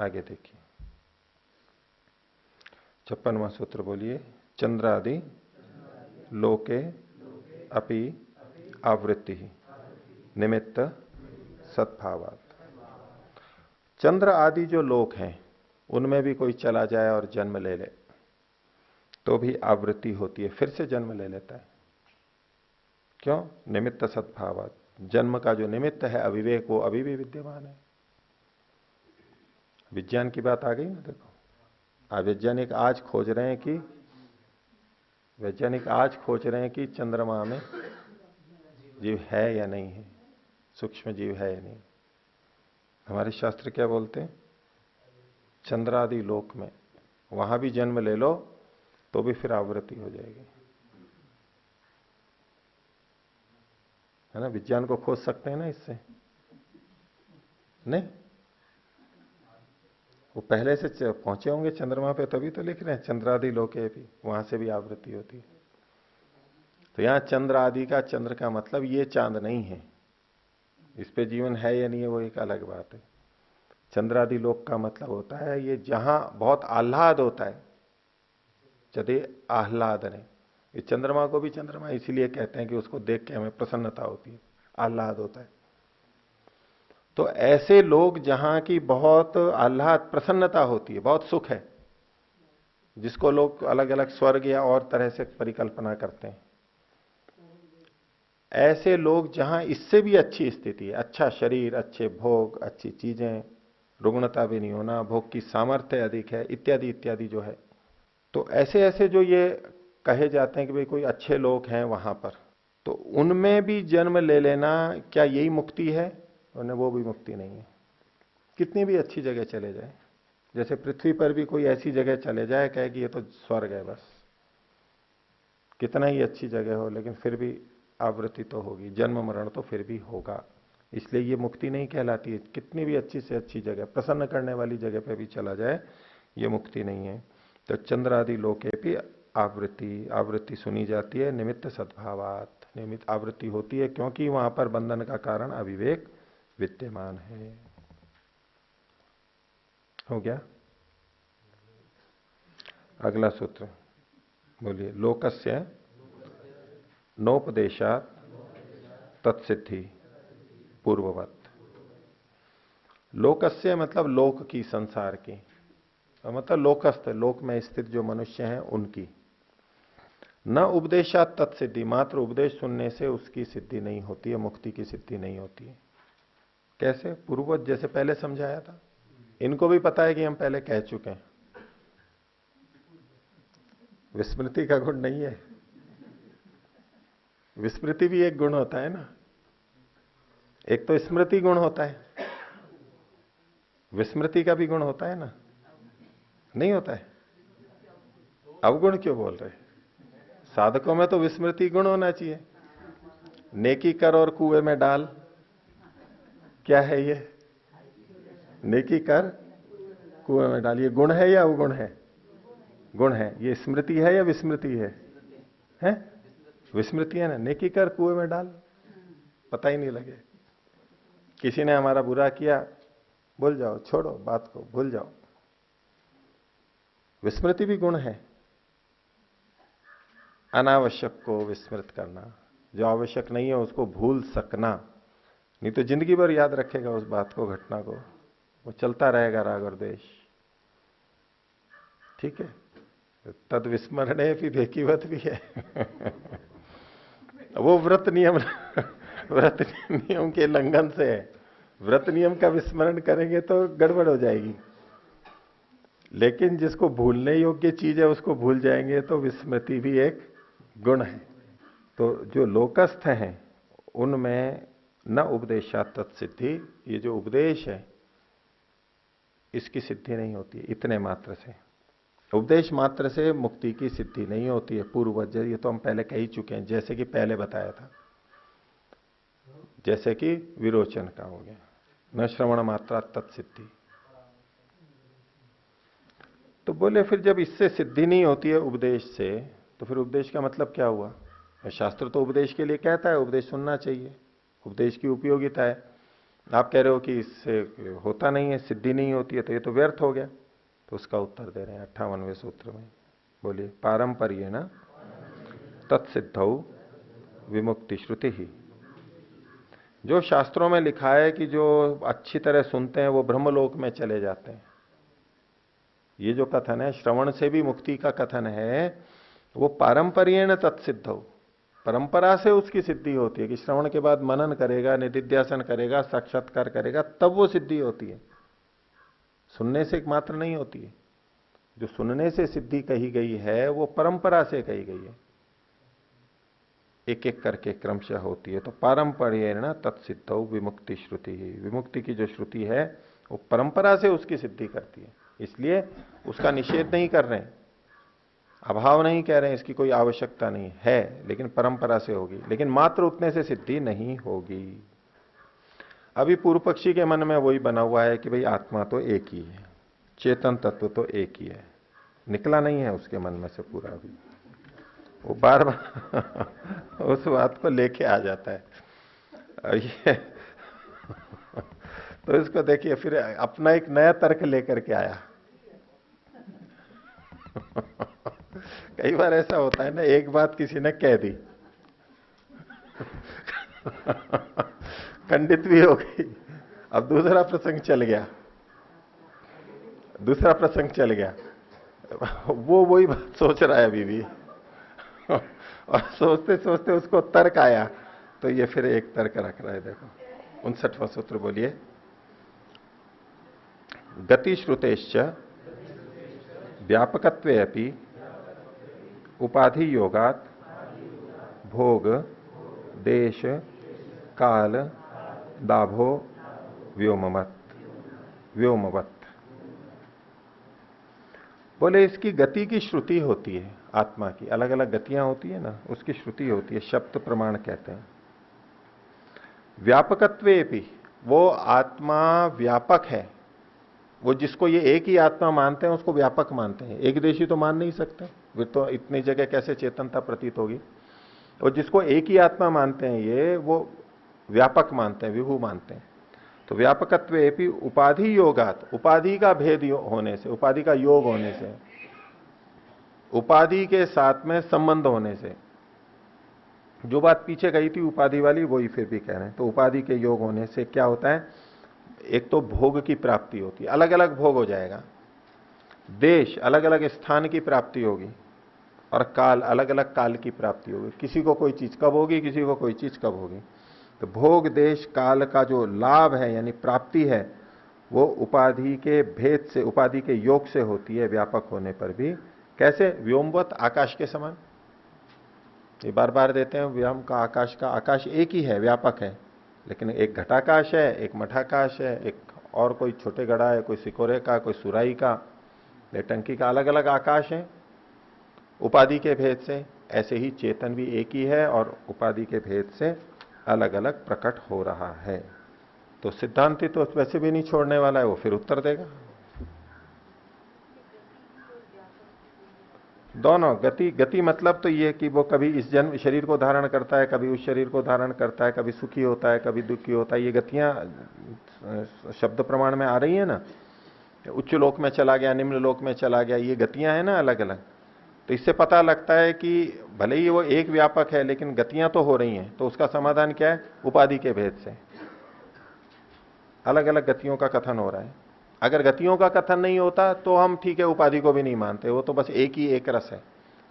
आगे देखिए 56वां सूत्र बोलिए। चंद्रादि लोके अपि आवृत्ति निमित्त सद्भावात्। चंद्र आदि जो लोक हैं उनमें भी कोई चला जाए और जन्म ले ले तो भी आवृत्ति होती है, फिर से जन्म ले लेता है। क्यों? निमित्त सद्भावात्। जन्म का जो निमित्त है अविवेक, वो अभी भी विद्यमान है। विज्ञान की बात आ गई ना। देखो वैज्ञानिक आज खोज रहे हैं कि चंद्रमा में जीव है या नहीं है, सूक्ष्म जीव है या नहीं। हमारे शास्त्र क्या बोलते हैं? चंद्रादि लोक में वहां भी जन्म ले लो तो भी फिर आवृत्ति हो जाएगी, है ना। विज्ञान को खोज सकते हैं ना इससे? नहीं, वो पहले से पहुंचे होंगे चंद्रमा पे, तभी तो लिख रहे हैं चंद्रादि लोके भी, वहां से भी आवृत्ति होती है। तो यहां चंद्र आदि का, चंद्र का मतलब ये चांद नहीं है, इस पे जीवन है या नहीं है वो एक अलग बात है। चंद्रादि लोक का मतलब होता है ये जहां बहुत आह्लाद होता है, चदे आह्लाद ने। ये चंद्रमा को भी चंद्रमा इसीलिए कहते हैं कि उसको देख के हमें प्रसन्नता होती है, आह्लाद होता है। तो ऐसे लोग जहां की बहुत आह्लाद प्रसन्नता होती है, बहुत सुख है, जिसको लोग अलग अलग स्वर्ग या और तरह से परिकल्पना करते हैं, ऐसे लोग जहां इससे भी अच्छी स्थिति है, अच्छा शरीर, अच्छे भोग, अच्छी चीजें, रुग्णता भी नहीं होना, भोग की सामर्थ्य अधिक है, इत्यादि इत्यादि जो है, तो ऐसे ऐसे जो ये कहे जाते हैं कि भाई कोई अच्छे लोग हैं वहां पर, तो उनमें भी जन्म ले लेना क्या यही मुक्ति है? उन्हें वो भी मुक्ति नहीं है। कितनी भी अच्छी जगह चले जाए, जैसे पृथ्वी पर भी कोई ऐसी जगह चले जाए कहे कि ये तो स्वर्ग है, बस कितना ही अच्छी जगह हो, लेकिन फिर भी आवृत्ति तो होगी, जन्म मरण तो फिर भी होगा। इसलिए ये मुक्ति नहीं कहलाती है। कितनी भी अच्छी से अच्छी जगह, प्रसन्न करने वाली जगह पे भी चला जाए, ये मुक्ति नहीं है। तो चंद्रादि लोके भी आवृत्ति, आवृत्ति सुनी जाती है निमित्त सद्भावात। निमित्त आवृत्ति होती है क्योंकि वहां पर बंधन का कारण अविवेक विद्यमान है। हो गया? अगला सूत्र बोलिए। लोकस्य नोपदेशात तत्सिद्धि पूर्ववत। लोकस्य मतलब लोक की, संसार की, मतलब लोकस्थ, लोक में स्थित जो मनुष्य हैं उनकी। न उपदेशात तत्सिद्धि, मात्र उपदेश सुनने से उसकी सिद्धि नहीं होती है, मुक्ति की सिद्धि नहीं होती है। कैसे? पूर्ववत, जैसे पहले समझाया था। इनको भी पता है कि हम पहले कह चुके हैं। विस्मृति का गुण नहीं है। विस्मृति भी एक गुण होता है ना, एक तो स्मृति गुण होता है, विस्मृति का भी गुण होता है ना, नहीं होता है? अवगुण क्यों बोल रहे? साधकों में तो विस्मृति गुण होना चाहिए। नेकी कर और कुएं में डाल, क्या है ये? नेकी कर कुएं में डाल, ये गुण है या अवगुण है? गुण है। ये स्मृति है या विस्मृति है? हैं? विस्मृति है ना। नेकी कर कुएं में डाल, पता ही नहीं लगे। किसी ने हमारा बुरा किया, भूल जाओ, छोड़ो बात को, भूल जाओ। विस्मृति भी गुण है। अनावश्यक को विस्मृत करना, जो आवश्यक नहीं है उसको भूल सकना, नहीं तो जिंदगी भर याद रखेगा उस बात को, घटना को, वो चलता रहेगा राग और द्वेष। ठीक है? तद विस्मरणे भी भेकीवत भी है। वो व्रत नियम व्रत नियम के उल्लंघन से है। व्रत नियम का विस्मरण करेंगे तो गड़बड़ हो जाएगी, लेकिन जिसको भूलने योग्य चीज है उसको भूल जाएंगे तो विस्मृति भी एक गुण है। तो जो लोकस्थ हैं उनमें न उपदेशात तत्सिद्धि, ये जो उपदेश है इसकी सिद्धि नहीं होती है। इतने मात्र से, उपदेश मात्र से मुक्ति की सिद्धि नहीं होती है। पूर्वज, ये तो हम पहले कह ही चुके हैं, जैसे कि पहले बताया था, जैसे कि विरोचन का हो गया, न श्रवण मात्रा तत्सिद्धि। तो बोले फिर जब इससे सिद्धि नहीं होती है उपदेश से, तो फिर उपदेश का मतलब क्या हुआ? शास्त्र तो उपदेश के लिए कहता है, उपदेश सुनना चाहिए, उपदेश की उपयोगिता है, आप कह रहे हो कि इससे होता नहीं है, सिद्धि नहीं होती है, तो ये तो व्यर्थ हो गया। तो उसका उत्तर दे रहे हैं 58वें सूत्र में। बोलिए, पारंपर्येण तत्सिद्धौ विमुक्ति श्रुति ही। जो शास्त्रों में लिखा है कि जो अच्छी तरह सुनते हैं वो ब्रह्मलोक में चले जाते हैं, ये जो कथन है श्रवण से भी मुक्ति का कथन है, वो पारंपर्येण तत्सिद्धौ, परंपरा से उसकी सिद्धि होती है कि श्रवण के बाद मनन करेगा, निधिध्यासन करेगा, साक्षात्कार करेगा, तब वो सिद्धि होती है। सुनने से मात्र नहीं होती है। जो सुनने से सिद्धि कही गई है वो परंपरा से कही गई है, एक एक करके क्रमशः होती है। तो पारंपर्येण तत्सिद्धौ विमुक्ति श्रुति ही, विमुक्ति की जो श्रुति है वो परंपरा से उसकी सिद्धि करती है, इसलिए उसका निषेध नहीं कर रहे हैं, अभाव नहीं कह रहे हैं, इसकी कोई आवश्यकता नहीं है, लेकिन परंपरा से होगी, लेकिन मात्र उतने से सिद्धि नहीं होगी। अभी पूर्व पक्षी के मन में वही बना हुआ है कि भाई आत्मा तो एक ही है, चेतन तत्व तो एक ही है, निकला नहीं है उसके मन में से पूरा। अभी वो बार बार उस बात को लेके आ जाता है। और ये तो इसको देखिए, फिर अपना एक नया तर्क लेकर के आया। कई बार ऐसा होता है ना, एक बात किसी ने कह दी, खंडित भी हो गई, अब दूसरा प्रसंग चल गया, दूसरा प्रसंग चल गया, वो वही बात सोच रहा है अभी भी, और सोचते सोचते उसको तर्क आया, तो ये फिर एक तर्क रख रहा है। देखो 59वां सूत्र बोलिए, गति श्रुतेश्च व्यापकत्वे अपि उपाधि योगात भोग देश काल दाभो व्योमवत। बोले इसकी गति की श्रुति होती है, आत्मा की अलग अलग गतियां होती है ना, उसकी श्रुति होती है, शब्द प्रमाण कहते हैं। व्यापकत्वे भी, वो आत्मा व्यापक है, वो जिसको ये एक ही आत्मा मानते हैं उसको व्यापक मानते हैं, एक देशी तो मान नहीं सकते, वे तो इतनी जगह कैसे चेतनता प्रतीत होगी। और जिसको एक ही आत्मा मानते हैं ये, वो व्यापक मानते हैं, विभु मानते हैं। तो व्यापकत्वे भी उपाधि योगात, उपाधि का भेद होने से, उपाधि का योग होने से, उपाधि के साथ में संबंध होने से, जो बात पीछे गई थी उपाधि वाली वही फिर भी कह रहे हैं। तो उपाधि के योग होने से क्या होता है, एक तो भोग की प्राप्ति होती है, अलग अलग भोग हो जाएगा, देश अलग अलग स्थान की प्राप्ति होगी, और काल अलग अलग काल की प्राप्ति होगी, किसी को कोई चीज कब होगी, किसी को कोई चीज कब होगी। तो भोग देश काल का जो लाभ है यानी प्राप्ति है, वो उपाधि के भेद से, उपाधि के योग से होती है, व्यापक होने पर भी। कैसे, व्योमवत, आकाश के समान। ये बार बार देते हैं व्योम का, आकाश का, आकाश एक ही है, व्यापक है, लेकिन एक घटाकाश है, एक मठाकाश है, एक और कोई छोटे घड़ा है, कोई सिकोरे का, कोई सुराई का, टंकी का, अलग अलग आकाश है उपाधि के भेद से। ऐसे ही चेतन भी एक ही है और उपाधि के भेद से अलग अलग प्रकट हो रहा है। तो सिद्धांति तो वैसे भी नहीं छोड़ने वाला है, वो फिर उत्तर देगा। दोनों गति, गति मतलब तो ये कि वो कभी इस जन्म शरीर को धारण करता है, कभी उस शरीर को धारण करता है, कभी सुखी होता है, कभी दुखी होता है। ये गतियां शब्द प्रमाण में आ रही है ना, उच्च लोक में चला गया, निम्न लोक में चला गया, ये गतियां है ना अलग अलग। तो इससे पता लगता है कि भले ही वो एक व्यापक है लेकिन गतियां तो हो रही हैं। तो उसका समाधान क्या है, उपाधि के भेद से अलग अलग गतियों का कथन हो रहा है। अगर गतियों का कथन नहीं होता तो हम ठीक है उपाधि को भी नहीं मानते, वो तो बस एक ही एक रस है,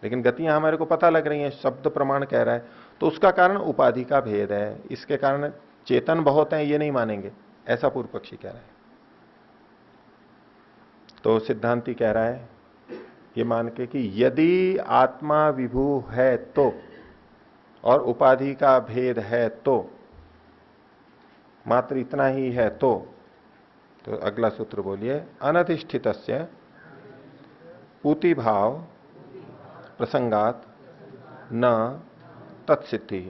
लेकिन गतियां हमारे को पता लग रही हैं, शब्द प्रमाण कह रहा है, तो उसका कारण उपाधि का भेद है। इसके कारण चेतन बहुत है ये नहीं मानेंगे, ऐसा पूर्व पक्षी कह रहा है। तो सिद्धांति कह रहा है ये मान के कि यदि आत्मा विभू है तो, और उपाधि का भेद है तो, मात्र इतना ही है तो अगला सूत्र बोलिए, अनधिष्ठितस्य पूति भाव प्रसंगात न तत्सिद्धि।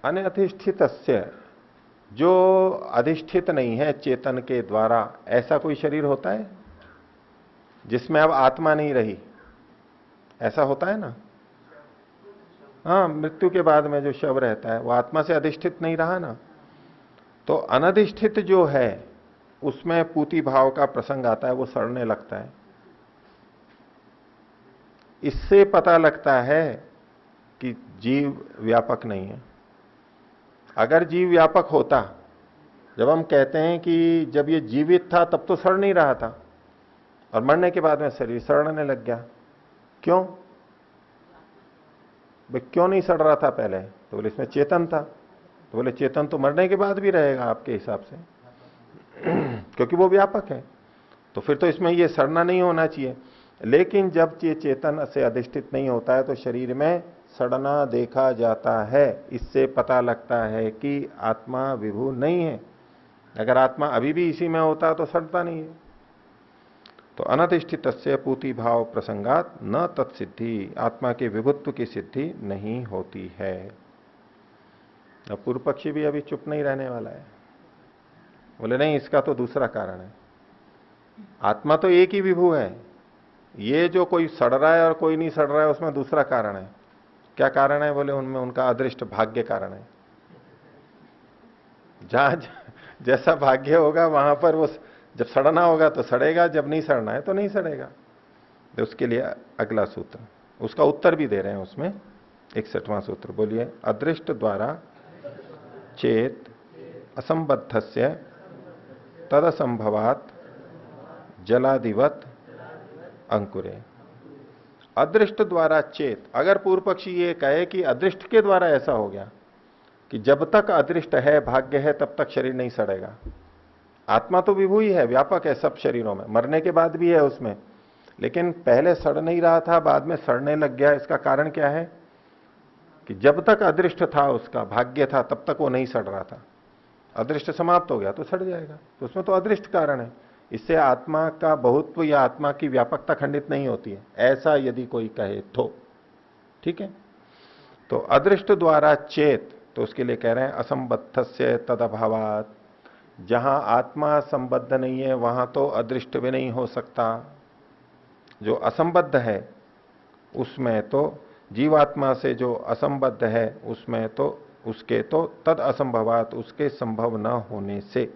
अनधिष्ठितस्य, जो अधिष्ठित नहीं है चेतन के द्वारा, ऐसा कोई शरीर होता है जिसमें अब आत्मा नहीं रही, ऐसा होता है ना। हाँ, मृत्यु के बाद में जो शव रहता है वो आत्मा से अधिष्ठित नहीं रहा ना, तो अनधिष्ठित जो है उसमें पूति भाव का प्रसंग आता है, वो सड़ने लगता है। इससे पता लगता है कि जीव व्यापक नहीं है। अगर जीव व्यापक होता, जब हम कहते हैं कि जब ये जीवित था तब तो सड़ नहीं रहा था और मरने के बाद में शरीर सड़ने लग गया, क्यों? भाई क्यों नहीं सड़ रहा था पहले? तो बोले इसमें चेतन था। तो बोले चेतन तो मरने के बाद भी रहेगा आपके हिसाब से क्योंकि वो व्यापक है, तो फिर तो इसमें ये सड़ना नहीं होना चाहिए। लेकिन जब ये चेतन से अधिष्ठित नहीं होता है तो शरीर में सड़ना देखा जाता है। इससे पता लगता है कि आत्मा विभू नहीं है। अगर आत्मा अभी भी इसी में होता तो सड़ता नहीं है। तो अनधिष्ठित पूति भाव प्रसंगात न तत्सिद्धि, आत्मा के विभुत्व की सिद्धि नहीं होती है। अब पूर्व पक्षी भी अभी चुप नहीं रहने वाला है, बोले नहीं इसका तो दूसरा कारण है। आत्मा तो एक ही विभू है, ये जो कोई सड़ रहा है और कोई नहीं सड़ रहा है उसमें दूसरा कारण है। क्या कारण है? बोले उनमें उनका अदृष्ट भाग्य कारण है। जहां जैसा भाग्य होगा वहां पर वो जब सड़ना होगा तो सड़ेगा, जब नहीं सड़ना है तो नहीं सड़ेगा। तो उसके लिए अगला सूत्र, उसका उत्तर भी दे रहे हैं उसमें, 61वां सूत्र। बोलिए, अदृष्ट द्वारा चेत असंबद्धस्य तदसंभवात जलादिवत अंकुरे। अदृष्ट द्वारा चेत, अगर पूर्व पक्षी ये कहे कि अदृष्ट के द्वारा ऐसा हो गया कि जब तक अदृष्ट है, भाग्य है, तब तक शरीर नहीं सड़ेगा। आत्मा तो विभू ही है, व्यापक है सब शरीरों में, मरने के बाद भी है उसमें, लेकिन पहले सड़ नहीं रहा था, बाद में सड़ने लग गया। इसका कारण क्या है कि जब तक अदृष्ट था, उसका भाग्य था, तब तक वो नहीं सड़ रहा था। अदृष्ट समाप्त हो गया तो सड़ जाएगा, तो उसमें तो अदृष्ट कारण है। इससे आत्मा का बहुत्व या आत्मा की व्यापकता खंडित नहीं होती है, ऐसा यदि कोई कहे तो ठीक है। तो अदृष्ट द्वारा चेत, तो उसके लिए कह रहे हैं असंबद्धस्य तदभावात। जहां आत्मा संबद्ध नहीं है वहां तो अदृष्ट भी नहीं हो सकता। जो असंबद्ध है उसमें तो, जीवात्मा से जो असंबद्ध है उसमें तो, उसके तो तद असंभवात, उसके संभव न होने से।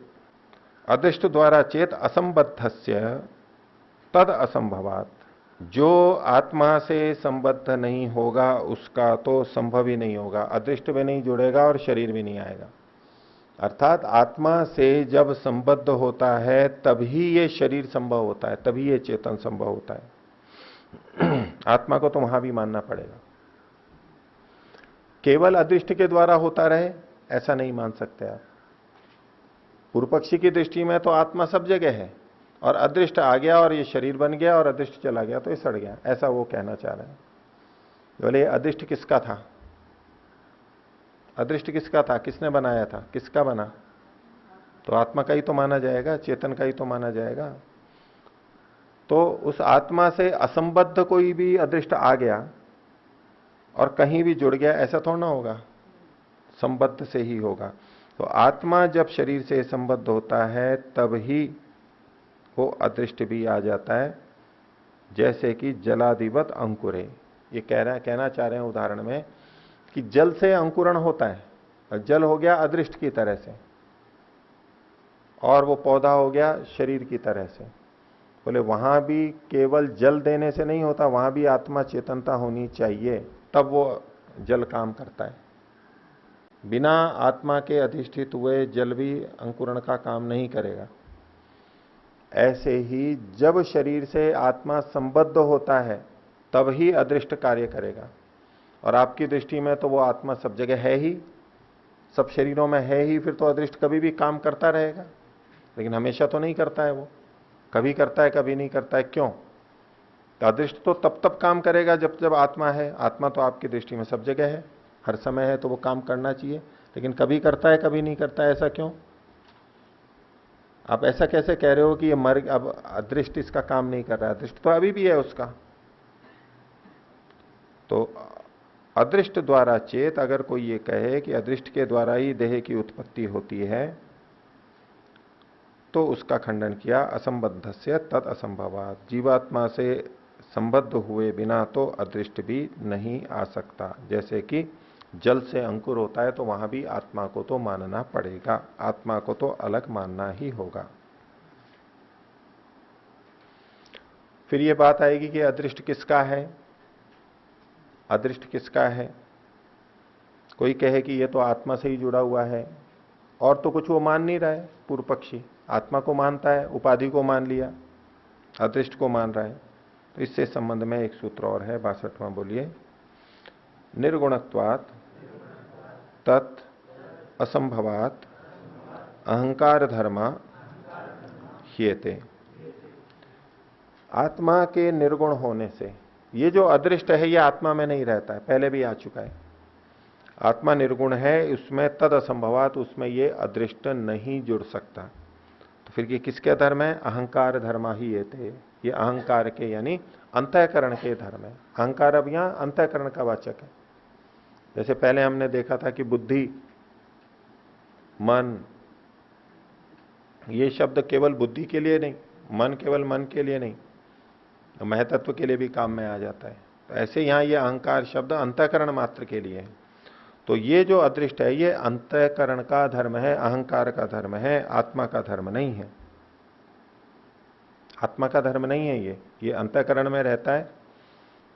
अदृष्ट द्वारा चेत असंबद्धस्य तद असंभवात, जो आत्मा से संबद्ध नहीं होगा उसका तो संभव ही नहीं होगा, अदृष्ट भी नहीं जुड़ेगा और शरीर भी नहीं आएगा। अर्थात आत्मा से जब संबद्ध होता है तभी ये शरीर संभव होता है, तभी ये चेतन संभव होता है। आत्मा को तो वहां भी मानना पड़ेगा। केवल अदृष्ट के द्वारा होता रहे ऐसा नहीं मान सकते आप। पूर्व पक्षी की दृष्टि में तो आत्मा सब जगह है और अदृष्ट आ गया और ये शरीर बन गया और अदृष्ट चला गया तो ये सड़ गया, ऐसा वो कहना चाह रहे हैं। बोले अदृष्ट किसका था? अदृष्ट किसका था? किसने बनाया था? किसका बना? तो आत्मा का ही तो माना जाएगा, चेतन का ही तो माना जाएगा। तो उस आत्मा से असंबद्ध कोई भी अदृष्ट आ गया और कहीं भी जुड़ गया ऐसा थोड़ा ना होगा, संबद्ध से ही होगा। तो आत्मा जब शरीर से संबद्ध होता है तब ही वो अदृष्ट भी आ जाता है। जैसे कि जलादिवत अंकुरे, ये कहना चाह रहे हैं उदाहरण में कि जल से अंकुरण होता है और जल हो गया अदृष्ट की तरह से और वो पौधा हो गया शरीर की तरह से। बोले वहां भी केवल जल देने से नहीं होता, वहां भी आत्मा चेतनता होनी चाहिए, तब वो जल काम करता है। बिना आत्मा के अधिष्ठित हुए जल भी अंकुरण का काम नहीं करेगा। ऐसे ही जब शरीर से आत्मा संबद्ध होता है तब ही अदृष्ट कार्य करेगा। और आपकी दृष्टि में तो वो आत्मा सब जगह है ही, सब शरीरों में है ही, फिर तो अदृष्ट कभी भी काम करता रहेगा। लेकिन हमेशा तो नहीं करता है, वो कभी करता है कभी नहीं करता है। क्यों? तो अदृष्ट तो तब तब काम करेगा जब जब आत्मा है। आत्मा तो आपकी दृष्टि में सब जगह है, हर समय है, तो वो काम करना चाहिए। लेकिन कभी करता है कभी नहीं करता है, ऐसा क्यों? आप ऐसा कैसे कह रहे हो कि ये मर, अब अदृष्ट इसका काम नहीं कर रहा है? अदृष्ट तो अभी भी है उसका। तो अदृष्ट द्वारा चेत, अगर कोई ये कहे कि अदृष्ट के द्वारा ही देह की उत्पत्ति होती है तो उसका खंडन किया असंबद्धस्य तत् असंभवात, जीवात्मा से संबद्ध हुए बिना तो अदृष्ट भी नहीं आ सकता। जैसे कि जल से अंकुर होता है तो वहां भी आत्मा को तो मानना पड़ेगा, आत्मा को तो अलग मानना ही होगा। फिर ये बात आएगी कि अदृष्ट किसका है, अदृष्ट किसका है। कोई कहे कि ये तो आत्मा से ही जुड़ा हुआ है, और तो कुछ वो मान नहीं रहा है। पूर्व पक्षी आत्मा को मानता है, उपाधि को मान लिया, अदृष्ट को मान रहा है। तो इससे संबंध में एक सूत्र और है, 62वां, बोलिए। निर्गुणत्वात् तत् असंभवात अहंकार धर्मा ह्येते। आत्मा के निर्गुण होने से, ये जो अदृष्ट है ये आत्मा में नहीं रहता है, पहले भी आ चुका है। आत्मा निर्गुण है, उसमें तद असंभवात, उसमें ये अदृष्ट नहीं जुड़ सकता। तो फिर ये किसके धर्म है? अहंकार धर्मा ही ये थे, ये अहंकार के यानी अंतःकरण के धर्म है। अहंकार अब यहां अंतःकरण का वाचक है। जैसे पहले हमने देखा था कि बुद्धि, मन, ये शब्द केवल बुद्धि के लिए नहीं, मन केवल मन के लिए नहीं, महतत्व के लिए भी काम में आ जाता है। तो ऐसे यहां ये अहंकार शब्द अंतःकरण मात्र के लिए है। तो ये जो अदृष्ट है ये अंतःकरण का धर्म है, अहंकार का धर्म है, आत्मा का धर्म नहीं है। आत्मा का धर्म नहीं है ये अंतःकरण में रहता है,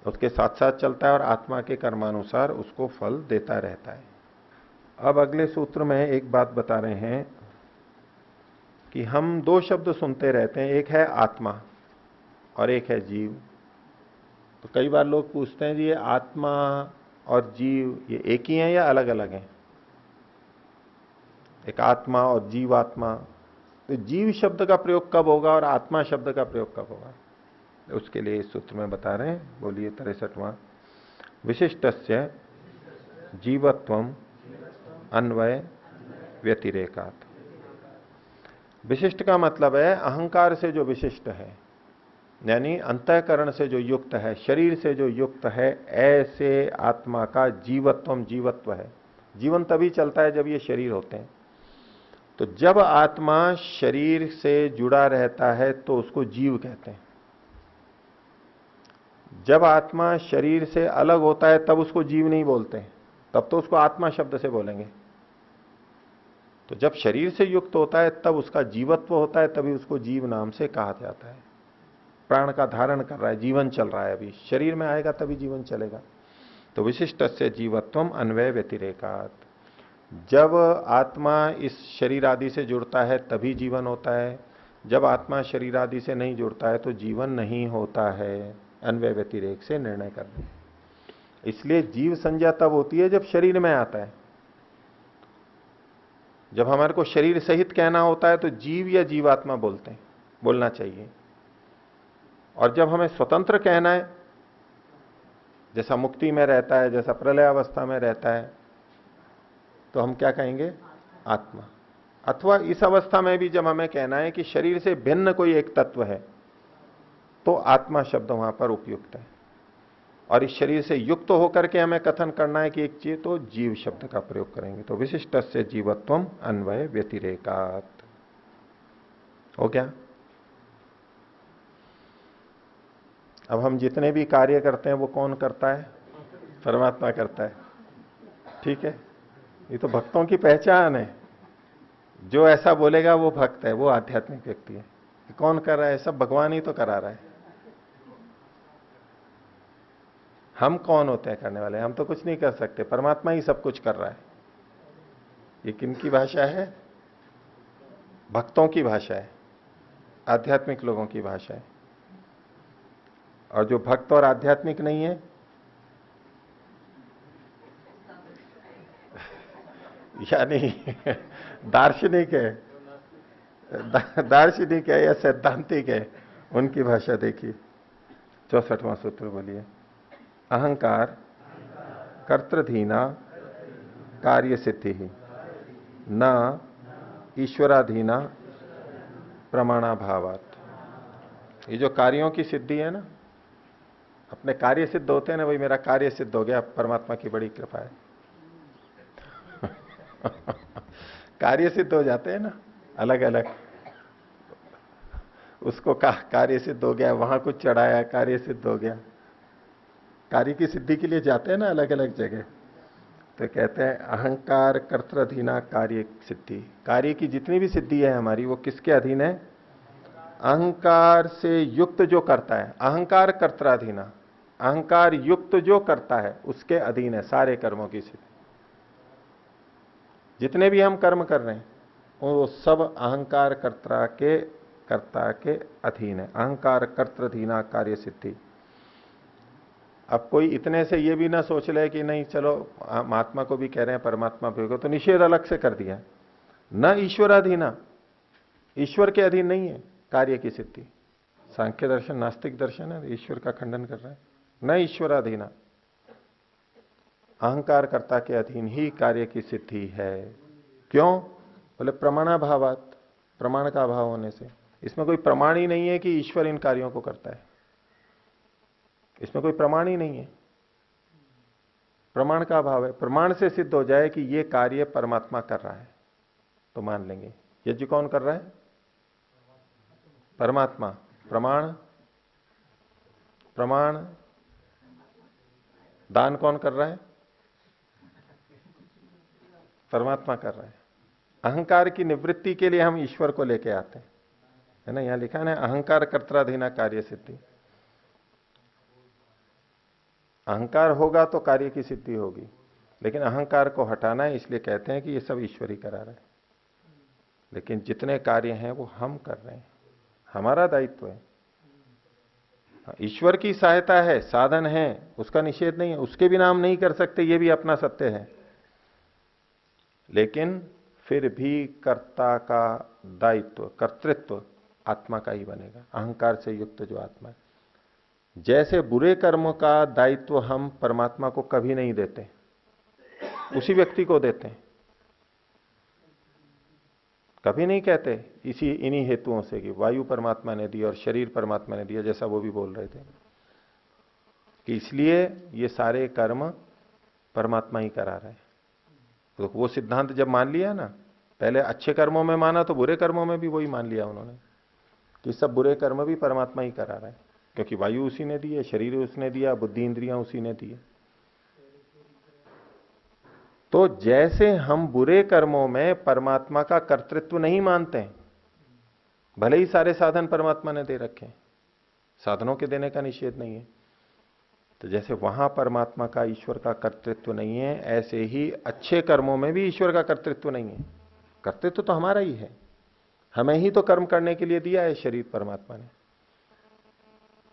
उसके साथ साथ चलता है और आत्मा के कर्मानुसार उसको फल देता रहता है। अब अगले सूत्र में एक बात बता रहे हैं कि हम दो शब्द सुनते रहते हैं, एक है आत्मा और एक है जीव। तो कई बार लोग पूछते हैं जी ये आत्मा और जीव ये एक ही हैं या अलग अलग हैं? एक आत्मा और जीवात्मा, तो जीव शब्द का प्रयोग कब होगा और आत्मा शब्द का प्रयोग कब होगा, उसके लिए इस सूत्र में बता रहे हैं। बोलिए 63वां। विशिष्टस्य जीवत्वम अन्वय व्यतिरेकात्। विशिष्ट का मतलब है अहंकार से जो विशिष्ट है, यानी अंतःकरण से जो युक्त है, शरीर से जो युक्त है, ऐसे आत्मा का जीवत्वम जीवत्व है। जीवन तभी चलता है जब ये शरीर होते हैं। तो जब आत्मा शरीर से जुड़ा रहता है तो उसको जीव कहते हैं। जब आत्मा शरीर से अलग होता है तब उसको जीव नहीं बोलते, तब तो उसको आत्मा शब्द से बोलेंगे। तो जब शरीर से युक्त होता है तब उसका जीवत्व होता है, तभी उसको जीव नाम से कहा जाता है। प्राण का धारण कर रहा है, जीवन चल रहा है, अभी शरीर में आएगा तभी जीवन चलेगा। तो विशिष्टस्य जीवत्वम अन्वय व्यतिरेकात्। जब आत्मा इस शरीर आदि से जुड़ता है तभी जीवन होता है, जब आत्मा शरीर आदि से नहीं जुड़ता है तो जीवन नहीं होता है। अन्वय व्यतिरेक से निर्णय करना। इसलिए जीव संज्ञा तब होती है जब शरीर में आता है। जब हमारे को शरीर सहित कहना होता है तो जीव या जीवात्मा बोलना चाहिए। और जब हमें स्वतंत्र कहना है, जैसा मुक्ति में रहता है, जैसा प्रलय अवस्था में रहता है, तो हम क्या कहेंगे? आत्मा। अथवा इस अवस्था में भी जब हमें कहना है कि शरीर से भिन्न कोई एक तत्व है, तो आत्मा शब्द वहां पर उपयुक्त है। और इस शरीर से युक्त होकर के हमें कथन करना है कि एक चीज, तो जीव शब्द का प्रयोग करेंगे। तो विशिष्टस्य जीवत्वम अन्वय व्यतिरेकात्। हो गया? अब हम जितने भी कार्य करते हैं वो कौन करता है? परमात्मा करता है। ठीक है, ये तो भक्तों की पहचान है। जो ऐसा बोलेगा वो भक्त है, वो आध्यात्मिक व्यक्ति है। कौन कर रहा है? सब भगवान ही तो करा रहा है। हम कौन होते हैं करने वाले? हम तो कुछ नहीं कर सकते, परमात्मा ही सब कुछ कर रहा है। ये किनकी भाषा है? भक्तों की भाषा है, आध्यात्मिक लोगों की भाषा है। और जो भक्त और आध्यात्मिक नहीं है, यानी दार्शनिक है, दार्शनिक है या सैद्धांतिक है, उनकी भाषा देखिए। 64वां सूत्र बोलिए। अहंकार कर्तृधीना कार्य सिद्धि ही न ईश्वराधीना प्रमाणाभावात। ये जो कार्यों की सिद्धि है ना, अपने कार्य सिद्ध होते हैं ना, वही मेरा कार्य सिद्ध हो गया, परमात्मा की बड़ी कृपा है। कार्य सिद्ध हो जाते हैं ना अलग अलग, उसको कार्य सिद्ध हो गया, वहां कुछ चढ़ाया, कार्य सिद्ध हो गया। कार्य की सिद्धि के लिए जाते हैं ना अलग अलग जगह, तो कहते हैं अहंकार कर्तृधीना कार्य सिद्धि। कार्य की जितनी भी सिद्धि है हमारी, वो किसके अधीन है? अहंकार से युक्त जो करता है। अहंकार कर्तराधीना, अहंकार युक्त जो करता है उसके अधीन है सारे कर्मों की सिद्धि। जितने भी हम कर्म कर रहे हैं वो सब अहंकार कर्ता के अधीन है। अहंकार कर्तृधीना कार्य सिद्धि। अब कोई इतने से ये भी ना सोच ले कि नहीं चलो महात्मा को भी कह रहे हैं परमात्मा भी होगा, तो निषेध अलग से कर दिया। न ईश्वराधीना, ईश्वर के अधीन नहीं है कार्य की सिद्धि। सांख्य दर्शन नास्तिक दर्शन है, ईश्वर का खंडन कर रहा है। न ईश्वराधीना, अहंकार कर्ता के अधीन ही कार्य की सिद्धि है। क्यों? बोले प्रमाणाभावात, प्रमाण का अभाव होने से। इसमें कोई प्रमाण ही नहीं है कि ईश्वर इन कार्यों को करता है, इसमें कोई प्रमाण ही नहीं है। प्रमाण का अभाव है। प्रमाण से सिद्ध हो जाए कि यह कार्य परमात्मा कर रहा है तो मान लेंगे। यज्ञ कौन कर रहा है? परमात्मा। प्रमाण, प्रमाण। दान कौन कर रहा है? परमात्मा कर रहा है। अहंकार की निवृत्ति के लिए हम ईश्वर को लेके आते हैं, है ना। यहां लिखा है ना अहंकार कर्तराधीना कार्य सिद्धि। अहंकार होगा तो कार्य की सिद्धि होगी, लेकिन अहंकार को हटाना है, इसलिए कहते हैं कि ये सब ईश्वर ही करा रहा है। लेकिन जितने कार्य हैं वो हम कर रहे हैं, हमारा दायित्व है। ईश्वर की सहायता है, साधन है, उसका निषेध नहीं है, उसके बिना हम नहीं कर सकते, ये भी अपना सत्य है। लेकिन फिर भी कर्ता का दायित्व, कर्तृत्व आत्मा का ही बनेगा, अहंकार से युक्त जो आत्मा है। जैसे बुरे कर्मों का दायित्व हम परमात्मा को कभी नहीं देते, उसी व्यक्ति को देते हैं। कभी नहीं कहते इन्हीं हेतुओं से कि वायु परमात्मा ने दी और शरीर परमात्मा ने दिया, जैसा वो भी बोल रहे थे कि इसलिए ये सारे कर्म परमात्मा ही करा रहे हैं। तो वो सिद्धांत जब मान लिया ना, पहले अच्छे कर्मों में माना तो बुरे कर्मों में भी वही मान लिया उन्होंने कि सब बुरे कर्म भी परमात्मा ही करा रहे हैं, क्योंकि वायु उसी ने दी है, शरीर उसने दिया, बुद्धि इंद्रियां उसी ने दी है। तो जैसे हम बुरे कर्मों में परमात्मा का कर्तृत्व नहीं मानते हैं, भले ही सारे साधन परमात्मा ने दे रखे हैं, साधनों के देने का निषेध नहीं है, तो जैसे वहां परमात्मा का, ईश्वर का कर्तृत्व नहीं है, ऐसे ही अच्छे कर्मों में भी ईश्वर का कर्तृत्व नहीं है। कर्तृत्व तो हमारा ही है, हमें ही तो कर्म करने के लिए दिया है शरीर परमात्मा ने।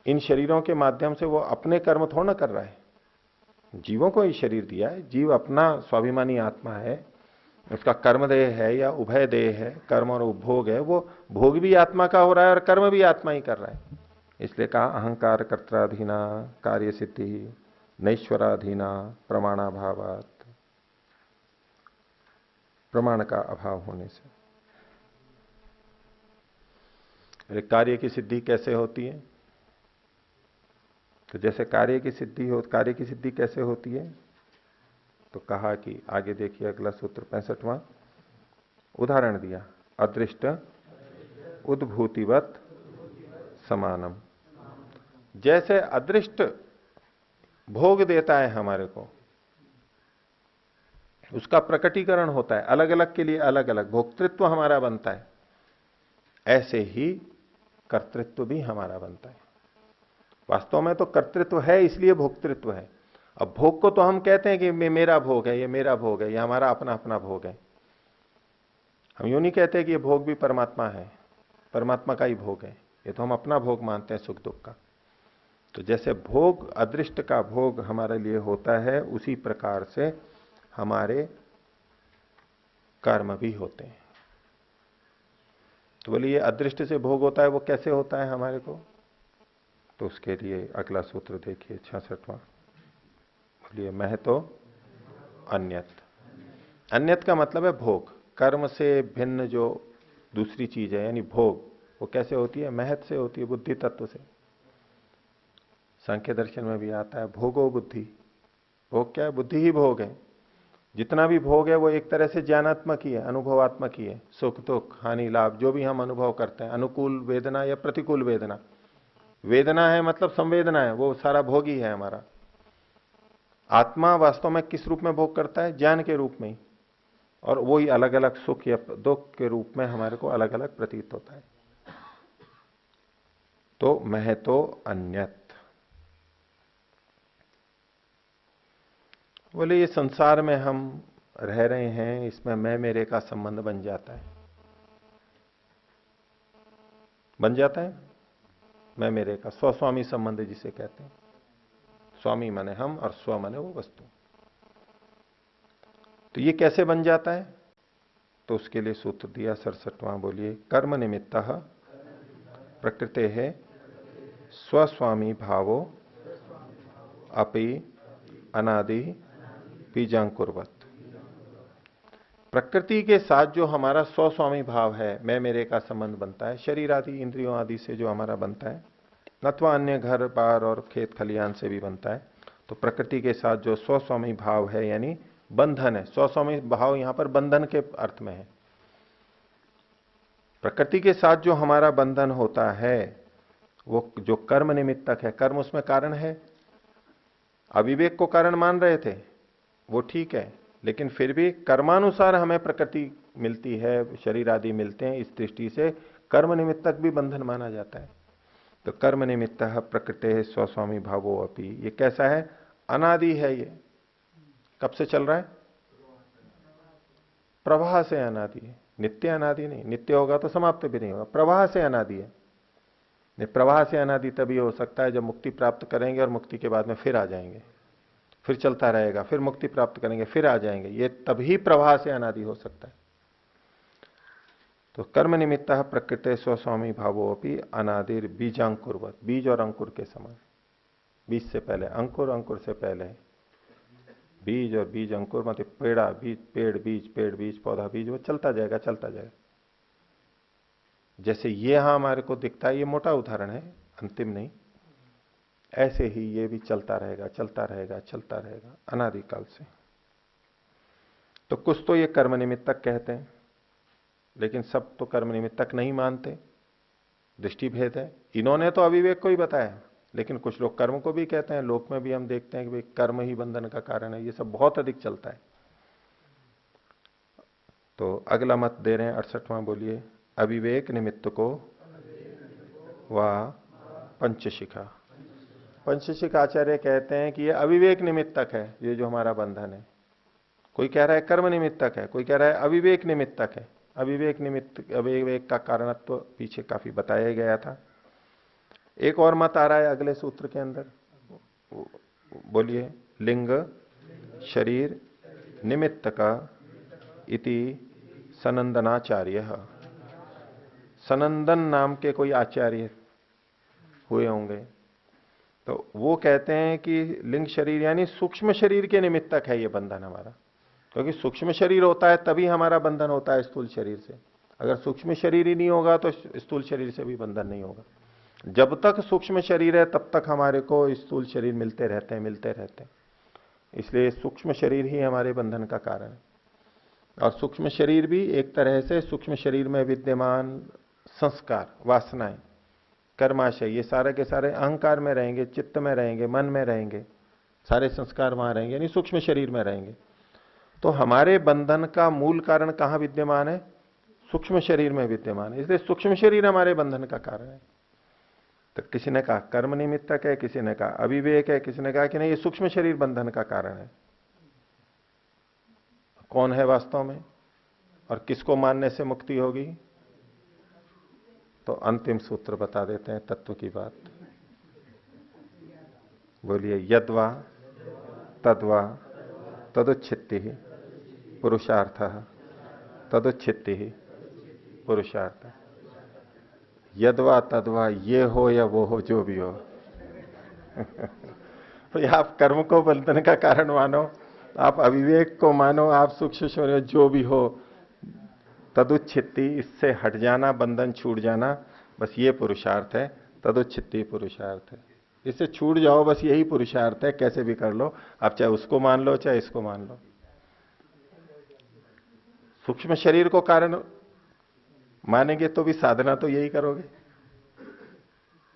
इन शरीरों के माध्यम से वो अपने कर्म थोड़ा ना कर रहा है, जीवों को ही शरीर दिया है। जीव अपना स्वाभिमानी आत्मा है, उसका कर्मदेह है या उभय देह है, कर्म और उपभोग है, वो भोग भी आत्मा का हो रहा है और कर्म भी आत्मा ही कर रहा है। इसलिए कहा अहंकार कर्त्राधीना कार्य सिद्धि नैश्वराधीना प्रमाणाभावात, प्रमाण का अभाव होने से। अरे कार्य की सिद्धि कैसे होती है? तो जैसे कार्य की सिद्धि कैसे होती है? तो कहा कि आगे देखिए अगला सूत्र 65वां उदाहरण दिया, अदृष्ट उद्भूतिवत समानम। जैसे अदृष्ट भोग देता है हमारे को, उसका प्रकटीकरण होता है, अलग अलग के लिए अलग अलग भोक्तृत्व हमारा बनता है, ऐसे ही कर्तृत्व भी हमारा बनता है। वास्तव में तो कर्तृत्व है इसलिए भोक्तृत्व है। अब भोग को तो हम कहते हैं कि मेरा भोग है, ये मेरा भोग है, ये हमारा अपना अपना भोग है। हम यूं नहीं कहते कि ये भोग भी परमात्मा है, परमात्मा का ही भोग है, ये तो हम अपना भोग मानते हैं सुख दुख का। तो जैसे भोग अदृष्ट का भोग हमारे लिए होता है, उसी प्रकार से हमारे कर्म भी होते हैं। तो बोलिए अदृष्ट से भोग होता है, वो कैसे होता है हमारे को? तो उसके लिए अगला सूत्र देखिए 66वां। बोलिए महतो अन्यत। अन्यत का मतलब है भोग, कर्म से भिन्न जो दूसरी चीज है, यानी भोग, वो कैसे होती है? महत से होती है, बुद्धि तत्व से। सांख्य दर्शन में भी आता है भोगो बुद्धि। भोग क्या है? बुद्धि ही भोग है। जितना भी भोग है वो एक तरह से ज्ञानात्मक ही है, अनुभवात्मक ही है। सुख दुख हानि लाभ जो भी हम अनुभव करते हैं, अनुकूल वेदना या प्रतिकूल वेदना, वेदना है मतलब संवेदना है, वो सारा भोग ही है हमारा। आत्मा वास्तव में किस रूप में भोग करता है? ज्ञान के रूप में ही। और वो ही अलग अलग सुख या दुख के रूप में हमारे को अलग अलग प्रतीत होता है। तो मैं तो अन्यत। बोले ये संसार में हम रह रहे हैं, इसमें मैं मेरे का संबंध बन जाता है। बन जाता है मैं मेरे का, स्वस्वामी संबंध जिसे कहते हैं। स्वामी माने हम और स्व माने वो वस्तु। तो ये कैसे बन जाता है? तो उसके लिए सूत्र दिया 67वां, बोलिए। कर्म निमित्त प्रकृते है स्वस्वामी भावो अपि अनादि बीजांकुरवत। प्रकृति के साथ जो हमारा स्वस्वामी भाव है, मैं मेरे का संबंध बनता है, शरीर आदि इंद्रियों आदि से जो हमारा बनता है, अथवा अन्य घर बार और खेत खलियान से भी बनता है। तो प्रकृति के साथ जो स्वस्वामी भाव है, यानी बंधन है। स्वस्वामी भाव यहां पर बंधन के अर्थ में है। प्रकृति के साथ जो हमारा बंधन होता है, वो जो कर्म निमित्तक है, कर्म उसमें कारण है। अविवेक को कारण मान रहे थे, वो ठीक है, लेकिन फिर भी कर्मानुसार हमें प्रकृति मिलती है, शरीर आदि मिलते हैं, इस दृष्टि से कर्म निमित्तक भी बंधन माना जाता है। तो कर्म निमित्त प्रकृति स्वस्वामी भावो अपि, ये कैसा है? अनादि है। ये कब से चल रहा है? प्रवाह से अनादि है, नित्य अनादि नहीं। नित्य होगा तो समाप्त भी नहीं होगा, प्रवाह से अनादि है। प्रवाह से अनादि तभी हो सकता है जब मुक्ति प्राप्त करेंगे और मुक्ति के बाद में फिर आ जाएंगे, फिर चलता रहेगा, फिर मुक्ति प्राप्त करेंगे, फिर आ जाएंगे। ये तभी प्रवाह से अनादि हो सकता है। तो कर्म निमित्त प्रकृति स्वस्वामी भावो अपि अनादिर बीजांकुरवत, बीज और अंकुर के समान। बीज से पहले अंकुर, अंकुर से पहले बीज, और बीज अंकुर मतलब पेड़ा बीज, पेड़ बीज, पौधा बीज, वो चलता जाएगा चलता जाएगा। जैसे ये यहां हमारे को दिखता है, ये मोटा उदाहरण है, अंतिम नहीं। ऐसे ही ये भी चलता रहेगा चलता रहेगा चलता रहेगा अनादिकाल से। तो कुछ तो ये कर्म निमित्तक कहते हैं, लेकिन सब तो कर्म निमित्तक नहीं मानते, दृष्टि भेद है। इन्होंने तो अविवेक को ही बताया, लेकिन कुछ लोग कर्म को भी कहते हैं। लोक में भी हम देखते हैं कि भाई कर्म ही बंधन का कारण है, ये सब बहुत अधिक चलता है। तो अगला मत दे रहे हैं 68वां, बोलिए। अविवेक निमित्त को व पंचशिखा। पंचशिख आचार्य कहते हैं कि ये अविवेक निमित्तक है, ये जो हमारा बंधन है। कोई कह रहा है कर्म निमित्तक है, कोई कह रहा है अविवेक निमित्तक है। अविवेक निमित्त, अविवेक का कारणत्व तो पीछे काफी बताया गया था। एक और मत आ रहा है अगले सूत्र के अंदर, बोलिए। लिंग शरीर निमित्त का इति सनंदनाचार्य। सनंदन नाम के कोई आचार्य हुए होंगे, तो वो कहते हैं कि लिंग शरीर यानी सूक्ष्म शरीर के निमित्तक है ये बंधन हमारा। क्योंकि सूक्ष्म शरीर होता है तभी हमारा बंधन होता है स्थूल शरीर से। अगर सूक्ष्म शरीर ही नहीं होगा तो स्थूल शरीर से भी बंधन नहीं होगा। जब तक सूक्ष्म शरीर है तब तक हमारे को स्थूल शरीर मिलते रहते हैं। इसलिए सूक्ष्म शरीर ही हमारे बंधन का कारण है। और सूक्ष्म शरीर भी एक तरह से सूक्ष्म शरीर में विद्यमान संस्कार, वासनाएं, कर्माशय, ये सारे के सारे अहंकार में रहेंगे, चित्त में रहेंगे, मन में रहेंगे, सारे संस्कार वहां रहेंगे, यानी सूक्ष्म शरीर में रहेंगे। तो हमारे बंधन का मूल कारण कहां विद्यमान है? सूक्ष्म शरीर में विद्यमान है। इसलिए सूक्ष्म शरीर हमारे बंधन का कारण है। तो किसी ने कहा कर्म निमित्तक है, किसी ने कहा अविवेक है, किसी ने कहा कि नहीं ये सूक्ष्म शरीर बंधन का कारण है। कौन है वास्तव में और किसको मानने से मुक्ति होगी? तो अंतिम सूत्र बता देते हैं तत्व की बात। बोलिए। यद्वा तद्वा तदुच्छित्ति पुरुषार्थ, तदुच्छित्ति पुरुषार्थ। यद्वा तद्वा, ये हो या वो हो, जो भी हो। तो आप कर्म को बंधन का कारण मानो, आप अविवेक को मानो, आप सूक्ष्म शरीर जो भी हो, तदुच्छित्ति, इससे हट जाना, बंधन छूट जाना, बस ये पुरुषार्थ है। तदुच्छित्ति पुरुषार्थ है, इससे छूट जाओ, बस यही पुरुषार्थ है। कैसे भी कर लो आप, चाहे उसको मान लो चाहे इसको मान लो। सूक्ष्म शरीर को कारण मानेंगे तो भी साधना तो यही करोगे,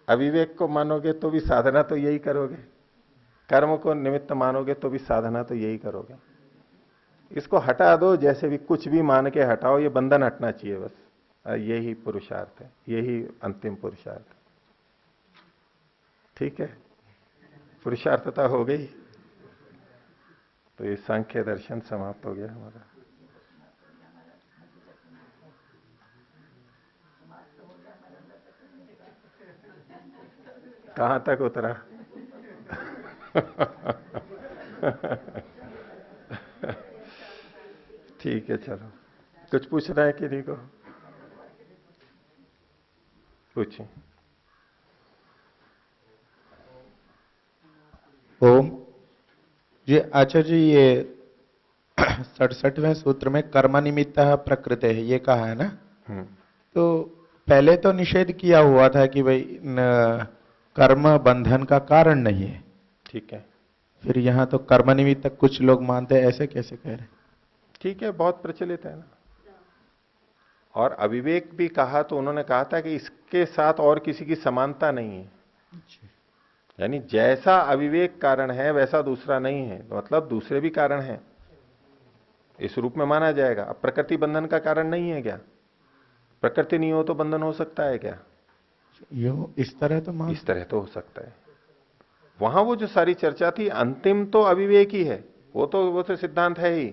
अविवेक को मानोगे तो भी साधना तो यही करोगे। कर्म को निमित्त मानोगे तो भी साधना तो यही करोगे। इसको हटा दो, जैसे भी कुछ भी मान के हटाओ, ये बंधन हटना चाहिए बस। यही पुरुषार्थ है, यही अंतिम पुरुषार्थ है। ठीक है, पुरुषार्थता हो गई। तो ये सांख्य दर्शन समाप्त हो गया हमारा। कहां तक उतरा? ठीक है, चलो। कुछ पूछना है किसी को? पूछिए। ओम जी, आचार्य जी, ये 67वें सूत्र में कर्म निमित्त प्रकृति है, ये कहा है ना? तो पहले तो निषेध किया हुआ था कि भाई कर्म बंधन का कारण नहीं है। ठीक है। फिर यहां तो कर्म निमित्त कुछ लोग मानते हैं, ऐसे कैसे कह रहे हैं? ठीक है, बहुत प्रचलित है ना। और अविवेक भी कहा तो उन्होंने कहा था कि इसके साथ और किसी की समानता नहीं है। यानी जैसा अविवेक कारण है वैसा दूसरा नहीं है, मतलब दूसरे भी कारण हैं, इस रूप में माना जाएगा। अब प्रकृति बंधन का कारण नहीं है क्या? प्रकृति नहीं हो तो बंधन हो सकता है क्या? यो इस तरह तो इस तरह तो हो सकता है। वहां वो जो सारी चर्चा थी, अंतिम तो अविवेक ही है, वो तो सिद्धांत है ही,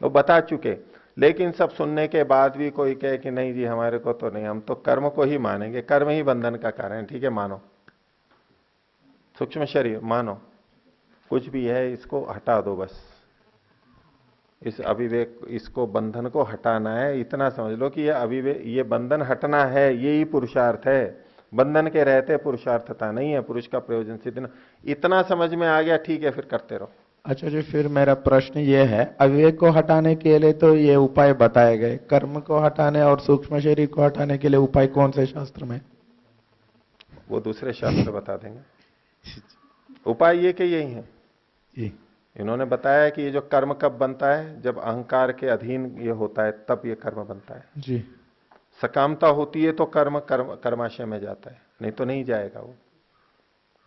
वो बता चुके। लेकिन सब सुनने के बाद भी कोई कहे कि नहीं जी हमारे को तो नहीं, हम तो कर्म को ही मानेंगे, कर्म ही बंधन का कारण है। ठीक है, मानो, सूक्ष्म शरीर मानो, कुछ भी है, इसको हटा दो बस। इस अविवेक, इसको बंधन को हटाना है, इतना समझ लो कि ये अविवेक, ये बंधन हटना है, ये ही पुरुषार्थ है। बंधन के रहते पुरुषार्थता नहीं है, पुरुष का प्रयोजन सिद्ध। इतना समझ में आ गया, ठीक है, फिर करते रहो। अच्छा जी, फिर मेरा प्रश्न ये है, अविवेक को हटाने के लिए तो ये उपाय बताए गए, कर्म को हटाने और सूक्ष्म शरीर को हटाने के लिए उपाय कौन से शास्त्र में? वो दूसरे शास्त्र बता देंगे। उपाय ये कि यही है जी। इन्होंने बताया कि ये जो कर्म कब बनता है, जब अहंकार के अधीन ये होता है, तब ये कर्म बनता है। जी। सकामता होती है तो कर्माशय में जाता है, नहीं तो नहीं जाएगा, वो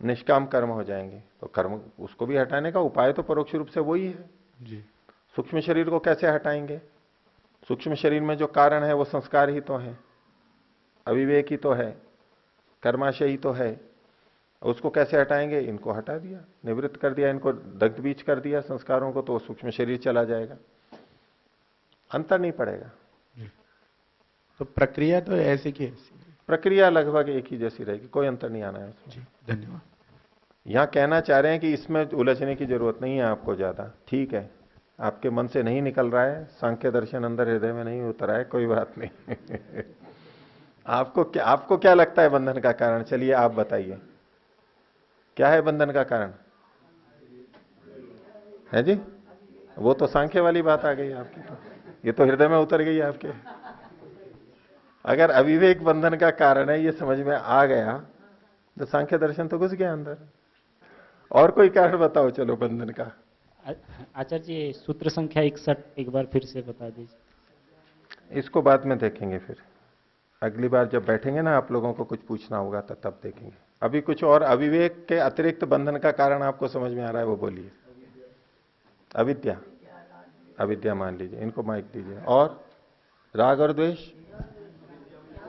निष्काम कर्म हो जाएंगे। तो कर्म उसको भी हटाने का उपाय तो परोक्ष रूप से वही है। जी। सूक्ष्म शरीर को कैसे हटाएंगे? सूक्ष्म शरीर में जो कारण है वो संस्कार ही तो है, अविवेक ही तो है, कर्माशय ही तो है। उसको कैसे हटाएंगे? इनको हटा दिया, निवृत्त कर दिया, इनको दग्ध बीज कर दिया संस्कारों को, तो सूक्ष्म शरीर चला जाएगा, अंतर नहीं पड़ेगा। तो प्रक्रिया तो ऐसी की ऐसी, प्रक्रिया लगभग एक ही जैसी रहेगी, कोई अंतर नहीं आना है उसमें। जी, धन्यवाद। यहां कहना चाह रहे हैं कि इसमें उलझने की जरूरत नहीं है आपको ज्यादा। ठीक है, आपके मन से नहीं निकल रहा है, सांख्य दर्शन अंदर हृदय में नहीं उतरा है, कोई बात नहीं। आपको क्या लगता है बंधन का कारण? चलिए आप बताइए, क्या है बंधन का कारण? है जी, वो तो सांख्य वाली बात आ गई आपकी, तो ये तो हृदय में उतर गई आपके। अगर अविवेक बंधन का कारण है, ये समझ में आ गया, तो सांख्य दर्शन तो घुस गया अंदर। और कोई कारण बताओ चलो बंधन का। आचार्य जी, सूत्र संख्या 61 एक बार फिर से बता दीजिए। इसको बाद में देखेंगे, फिर अगली बार जब बैठेंगे ना, आप लोगों को कुछ पूछना होगा तो तब देखेंगे। अभी कुछ और अविवेक के अतिरिक्त बंधन का कारण आपको समझ में आ रहा है, वो बोलिए। अविद्या, अविद्या मान लीजिए, इनको माइक दीजिए। और राग और द्वेष,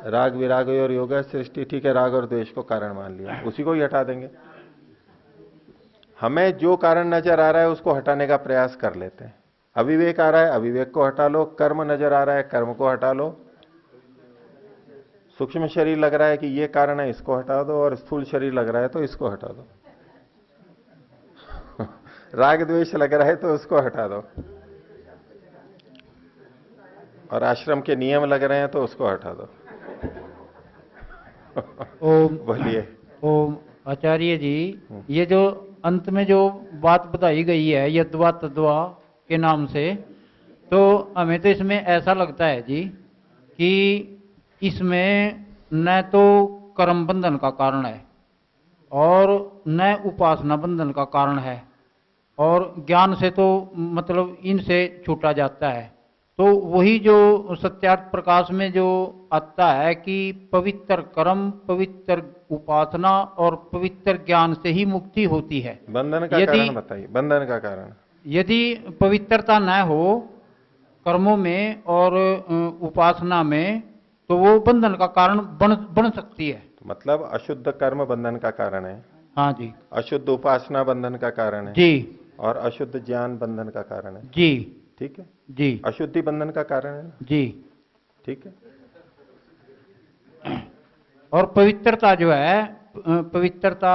राग विराग और योग सृष्टि, ठीक है, राग और द्वेष को कारण मान लिया, उसी को ही हटा देंगे। हमें जो कारण नजर आ रहा है उसको हटाने का प्रयास कर लेते हैं। अविवेक आ रहा है, अविवेक को हटा लो। कर्म नजर आ रहा है, कर्म को हटा लो। सूक्ष्म शरीर लग रहा है कि ये कारण है, इसको हटा दो। और स्थूल शरीर लग रहा है तो इसको हटा दो। राग द्वेष लग रहा है तो उसको हटा दो। और आश्रम के नियम लग रहे हैं तो उसको हटा दो। ओम बोलिए। ओम आचार्य जी, ये जो अंत में जो बात बताई गई है यद्वा तद्वा के नाम से, तो हमें तो इसमें ऐसा लगता है जी कि इसमें न तो कर्म बंधन का कारण है और न उपासना बंधन का कारण है, और ज्ञान से तो मतलब इनसे छूटा जाता है। तो वही जो सत्यार्थ प्रकाश में जो आता है कि पवित्र कर्म, पवित्र उपासना और पवित्र ज्ञान से ही मुक्ति होती है। बंधन का कारण बताइए, बंधन का कारण। यदि पवित्रता न हो कर्मों में और उपासना में, तो वो बंधन का कारण बन सकती है। मतलब अशुद्ध कर्म बंधन का कारण है। हाँ जी। अशुद्ध उपासना बंधन का कारण है जी। और अशुद्ध ज्ञान बंधन का कारण है। जी। ठीक है जी। अशुद्धि बंधन का कारण है ना। जी। ठीक है। और पवित्रता जो है, पवित्रता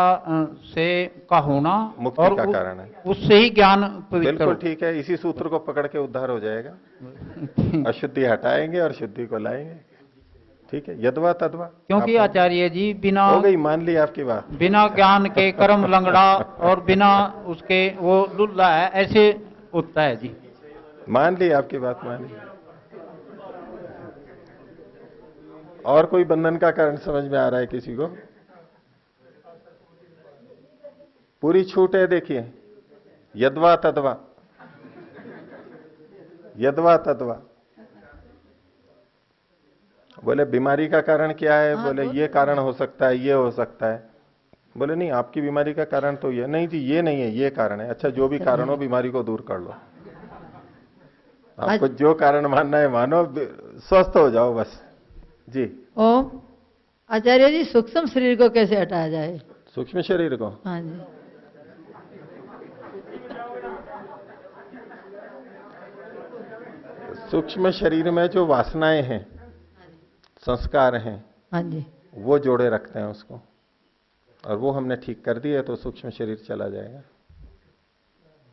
से का होना मुक्ति और का कारण है। उससे ही ज्ञान पवित्र बिल्कुल ठीक है, इसी सूत्र को पकड़ के उद्धार हो जाएगा। अशुद्धि हटाएंगे और शुद्धि को लाएंगे। ठीक है, यदवा तदवा। क्योंकि आचार्य जी बिना, हो गई, मान ली आपकी बात, बिना ज्ञान के कर्म लंगड़ा और बिना उसके वो लुल्ला है, ऐसे होता है जी। मान ली आपकी बात, मान ली। और कोई बंधन का कारण समझ में आ रहा है किसी को? पूरी छूट है, देखिए, यदवा तदवा, यदवा तदवा। बोले बीमारी का कारण क्या है? बोले ये कारण हो सकता है, ये हो सकता है। बोले नहीं, आपकी बीमारी का कारण तो ये नहीं जी, ये नहीं है, ये कारण है। अच्छा, जो भी कारण हो, बीमारी को दूर कर लो। आपको जो कारण मानना है मानो, स्वस्थ हो जाओ बस। जी। ओम। आचार्य जी, सूक्ष्म शरीर को कैसे हटाया जाए? सूक्ष्म शरीर को? हाँ जी। सूक्ष्म शरीर में जो वासनाएं हैं, संस्कार हैं, हाँ जी, वो जोड़े रखते हैं उसको, और वो हमने ठीक कर दिए तो सूक्ष्म शरीर चला जाएगा।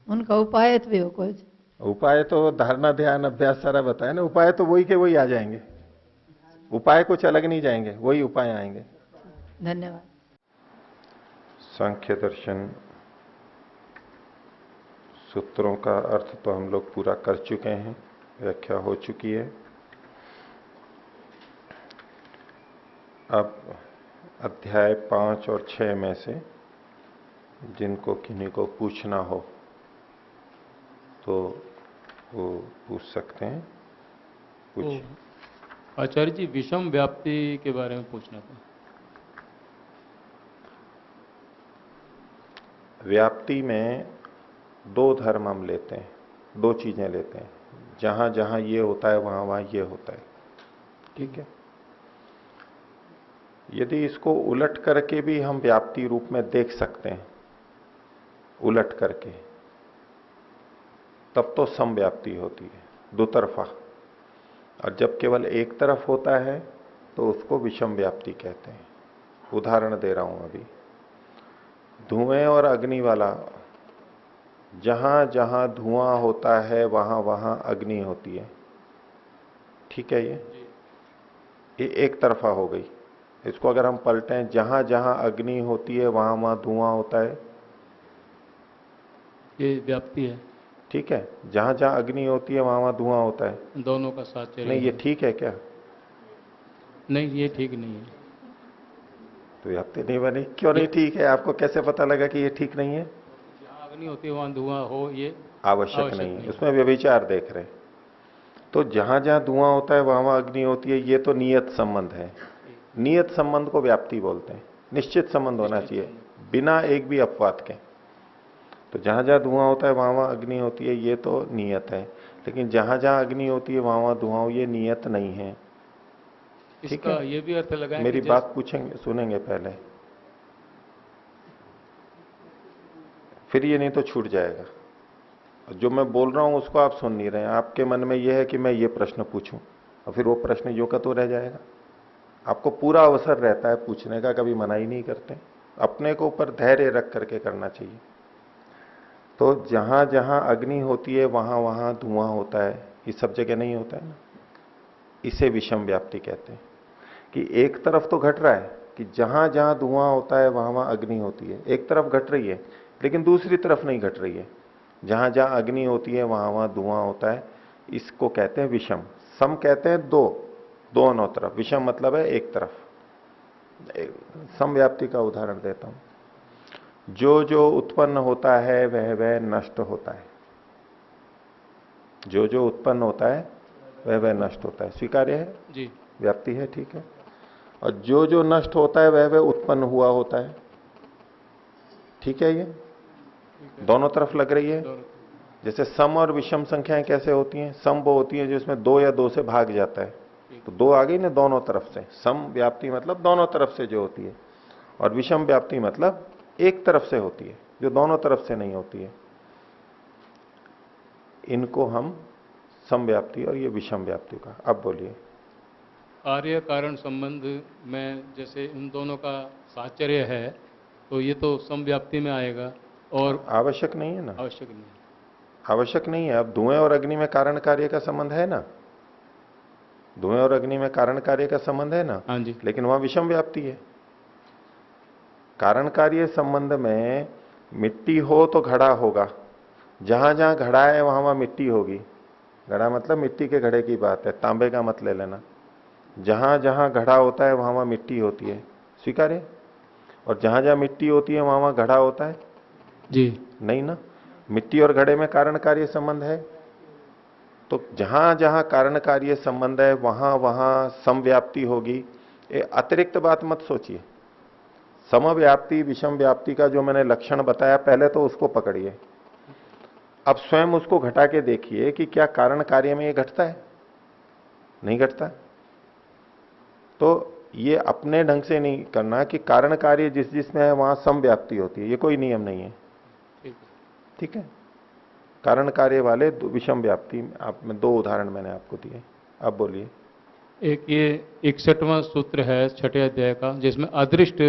उनका उपाय भी हो कुछ? उपाय तो धारणा, ध्यान, अभ्यास सारा बताया ना। उपाय तो वही के वही आ जाएंगे, उपाय कुछ अलग नहीं जाएंगे, वही उपाय आएंगे। धन्यवाद। सांख्य दर्शन सूत्रों का अर्थ तो हम लोग पूरा कर चुके हैं, व्याख्या हो चुकी है। अब अध्याय 5 और 6 में से जिनको किन्हीं को पूछना हो तो वो पूछ सकते हैं। पूछिए। आचार्य जी, विषम व्याप्ति के बारे में पूछना था। व्याप्ति में दो धर्म हम लेते हैं, दो चीजें लेते हैं। जहां जहां ये होता है वहां वहां ये होता है। ठीक है। यदि इसको उलट करके भी हम व्याप्ति रूप में देख सकते हैं, उलट करके, तब तो समव्याप्ति होती है, दो तरफा। और जब केवल एक तरफ होता है तो उसको विषम व्याप्ति कहते हैं। उदाहरण दे रहा हूं अभी। धुएं और अग्नि वाला, जहां जहां धुआं होता है वहां वहां अग्नि होती है। ठीक है। ये एक तरफा हो गई। इसको अगर हम पलटें, जहां जहां अग्नि होती है वहां वहां धुआं होता है, ये व्याप्ति है। ठीक है। जहां जहां अग्नि होती है वहां वहां धुआं होता है। दोनों का साथ चलेगा। नहीं, ये ठीक है क्या? नहीं, ये ठीक नहीं है। तो व्याप्ति नहीं बनी। क्यों नहीं ठीक है? आपको कैसे पता लगा कि ये ठीक नहीं है? जहां अग्नि होती है वहां धुआं हो, ये आवश्यक नहीं है। उसमें व्यभिचार देख रहे। तो जहां जहां धुआं होता है वहां वहां अग्नि होती है, ये तो नियत संबंध है। नियत संबंध को व्याप्ति बोलते हैं। निश्चित संबंध होना चाहिए, बिना एक भी अपवाद के। तो जहां जहां धुआं होता है वहां वहां अग्नि होती है, ये तो नियत है। लेकिन जहां जहां अग्नि होती है वहां वहां धुआं हो, ये नियत नहीं है। ठीक है। ये भी अर्थ लगाएं। मेरी बात पूछेंगे, सुनेंगे पहले, फिर ये नहीं तो छूट जाएगा। जो मैं बोल रहा हूं उसको आप सुन नहीं रहे हैं। आपके मन में यह है कि मैं ये प्रश्न पूछूं, और फिर वो प्रश्न जो का तो रह जाएगा। आपको पूरा अवसर रहता है पूछने का, कभी मना ही नहीं करते। अपने को ऊपर धैर्य रख करके करना चाहिए। तो जहां जहां अग्नि होती है वहां वहां धुआं होता है, ये सब जगह नहीं होता है ना। इसे विषम व्याप्ति कहते हैं कि एक तरफ तो घट रहा है कि जहां जहां धुआं होता है वहां वहां अग्नि होती है, एक तरफ घट रही है, लेकिन दूसरी तरफ नहीं घट रही है। जहां जहां अग्नि होती है वहां वहां धुआं होता है, इसको कहते हैं विषम। सम कहते हैं दो, दोनों तरफ। विषम मतलब है एक तरफ। समव्याप्ति का उदाहरण देता हूं। जो जो उत्पन्न होता है वह वह नष्ट होता है। जो जो उत्पन्न होता है वह नष्ट होता है, स्वीकार्य है, जी। व्याप्ति है, ठीक है। और जो जो नष्ट होता है वह उत्पन्न हुआ होता है, ठीक है। ये दोनों तरफ लग रही है। जैसे सम और विषम संख्याएं कैसे होती हैं? सम वो होती है जिसमें 2 या 2 से भाग जाता है, तो 2 आ गई ना दोनों तरफ से। सम व्याप्ति मतलब दोनों तरफ से जो होती है, और विषम व्याप्ति मतलब एक तरफ से होती है, जो दोनों तरफ से नहीं होती है। इनको हम सम व्याप्ति और ये विषम व्याप्ति का। अब बोलिए। कार्य कारण संबंध में जैसे इन दोनों का साहचर्य है, तो ये तो समव्याप्ति में आएगा। और आवश्यक नहीं है ना, आवश्यक नहीं। आवश्यक नहीं है। अब धुएं और अग्नि में कारण कार्य का संबंध है ना, धुएं और अग्नि में कारण कार्य का संबंध है ना। हाँ जी। लेकिन वहां विषम व्याप्ति है। कारण कार्य संबंध में मिट्टी हो तो घड़ा होगा, जहां जहां घड़ा है वहां वहां मिट्टी होगी। घड़ा मतलब मिट्टी के घड़े की बात है, तांबे का मत ले लेना। जहां जहां घड़ा होता है वहां वहां मिट्टी होती है, स्वीकार्य। और जहां जहां मिट्टी होती है वहां वहां घड़ा होता है जी। नहीं ना। मिट्टी और घड़े में कारण कार्य संबंध है, तो जहां जहां कारण कार्य संबंध है वहां वहां समव्याप्ति होगी। ये अतिरिक्त बात मत सोचिए। समव्याप्ति विषम व्याप्ति का जो मैंने लक्षण बताया पहले, तो उसको पकड़िए। अब स्वयं उसको घटा के देखिए कि क्या कारण कार्य में ये घटता है? नहीं घटता। तो ये अपने ढंग से नहीं करना कि कारण कार्य जिस जिसमें है वहां समव्याप्ति होती है, ये कोई नियम नहीं है, ठीक है। कारण कार्य वाले विषम व्याप्ति आप में 2 उदाहरण मैंने आपको दिए। अब बोलिए। एक ये 61वां सूत्र है छठे अध्याय का, जिसमें अदृष्ट,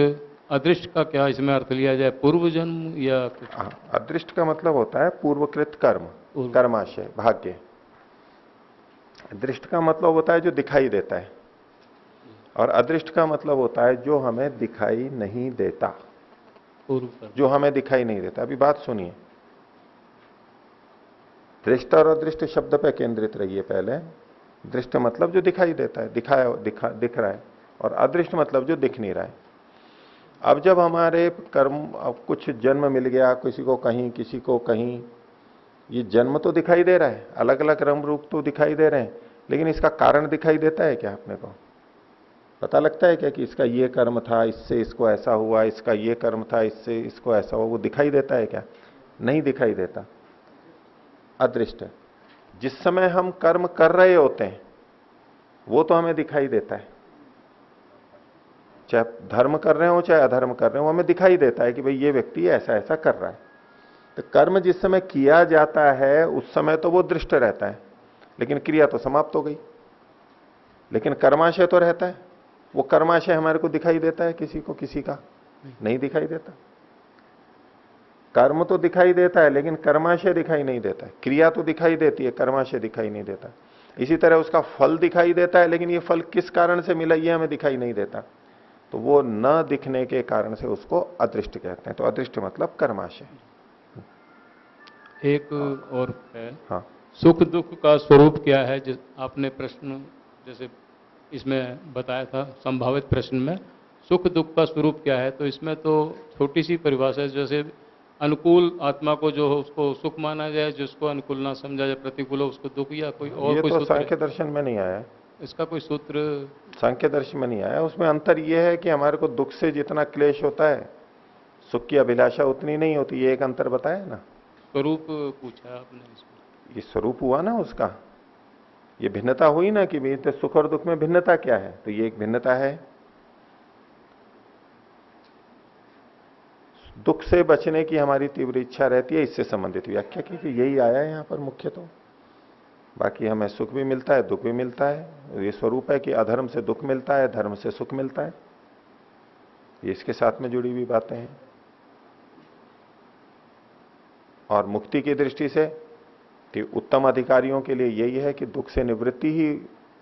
अदृष्ट का क्या इसमें अर्थ लिया जाए? पूर्व जन्म या कुछ? अदृष्ट का मतलब होता है पूर्वकृत कर्म, कर्माशय, भाग्य। दृष्ट का मतलब होता है जो दिखाई देता है, और अदृष्ट का मतलब होता है जो हमें दिखाई नहीं देता, जो हमें दिखाई नहीं देता। अभी बात सुनिए। दृष्ट और अदृष्ट शब्द पे केंद्रित रहिए पहले। दृष्ट मतलब जो दिखाई देता है, दिख रहा है, और अदृष्ट मतलब जो दिख नहीं रहा है। अब जब हमारे कर्म, अब कुछ जन्म मिल गया, किसी को कहीं किसी को कहीं, ये जन्म तो दिखाई दे रहा है, अलग अलग रंग रूप तो दिखाई दे रहे हैं, लेकिन इसका कारण दिखाई देता है क्या? अपने को पता लगता है क्या कि इसका ये कर्म था, इससे इसको ऐसा हुआ, इसका ये कर्म था, इससे इसको ऐसा हुआ? वो दिखाई देता है क्या? नहीं दिखाई देता। अदृष्ट। जिस समय हम कर्म कर रहे होते हैं वो तो हमें दिखाई देता है, चाहे धर्म कर रहे हो चाहे अधर्म कर रहे हो, हमें दिखाई देता है कि भाई ये व्यक्ति ऐसा ऐसा कर रहा है। तो कर्म जिस समय किया जाता है उस समय तो वो दृष्ट रहता है, लेकिन क्रिया तो समाप्त हो गई। लेकिन कर्माशय तो रहता है, वो कर्माशय हमारे को दिखाई देता है, किसी को किसी का नहीं दिखाई देता। कर्म तो दिखाई देता है लेकिन कर्माशय दिखाई नहीं देता है। क्रिया तो दिखाई देती है, कर्माशय दिखाई नहीं देता। इसी तरह उसका फल दिखाई देता है, लेकिन ये फल किस कारण से मिला ये हमें दिखाई नहीं देता। तो वो न दिखने के कारण से उसको अदृष्ट कहते हैं। तो अदृष्ट मतलब कर्माशय। एक और है, हाँ, सुख दुख का स्वरूप क्या है? जिस आपने प्रश्न जैसे इसमें बताया था, संभावित प्रश्न में सुख दुख का स्वरूप क्या है, तो इसमें तो छोटी सी परिभाषा है। जैसे अनुकूल आत्मा को जो हो उसको सुख माना जाए, जिसको अनुकूल ना समझा जाए, प्रतिकूल हो उसको दुख, या कोई और ये कोई तो सूत्र सांख्य है? दर्शन में नहीं आया है। इसका कोई सूत्र? सांख्य दर्शन में नहीं आया। उसमें अंतर यह है कि हमारे को दुख से जितना क्लेश होता है, सुख की अभिलाषा उतनी नहीं होती। ये एक अंतर बताया ना। स्वरूप पूछा आपने इसमें। ये स्वरूप हुआ ना उसका, ये भिन्नता हुई ना कि भाई तो सुख और दुख में भिन्नता क्या है, तो ये एक भिन्नता है। दुख से बचने की हमारी तीव्र इच्छा रहती है, इससे संबंधित व्याख्या की कि यही आया है यहां पर मुख्य। तो बाकी हमें सुख भी मिलता है, दुख भी मिलता है। ये स्वरूप है कि अधर्म से दुख मिलता है, धर्म से सुख मिलता है। ये इसके साथ में जुड़ी हुई बातें हैं। और मुक्ति की दृष्टि से कि उत्तम अधिकारियों के लिए यही है कि दुख से निवृत्ति ही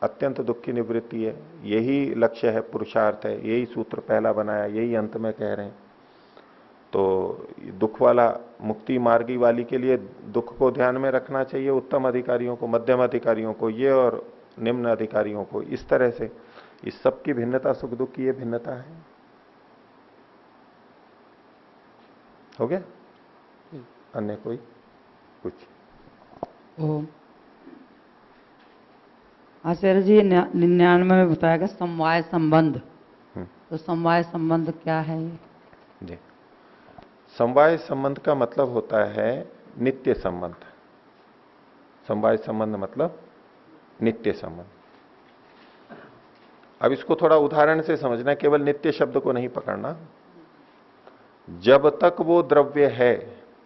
अत्यंत दुख की निवृत्ति है, यही लक्ष्य है, पुरुषार्थ है। यही सूत्र पहला बनाया, यही अंत में कह रहे हैं। तो दुख वाला, मुक्ति मार्गी वाली के लिए दुख को ध्यान में रखना चाहिए, उत्तम अधिकारियों को, मध्यम अधिकारियों को ये, और निम्न अधिकारियों को इस तरह से। इस सब की भिन्नता, सुख दुख की ये भिन्नता है। हो गया? अन्य कोई कुछ? ओम आचार्य जी 99 में बताया गया समवाय संबंध। हम्म। तो समवाय संबंध क्या है ये? जी, समवाय संबंध का मतलब होता है नित्य संबंध। समवाय संबंध मतलब नित्य संबंध। अब इसको थोड़ा उदाहरण से समझना, केवल नित्य शब्द को नहीं पकड़ना। जब तक वो द्रव्य है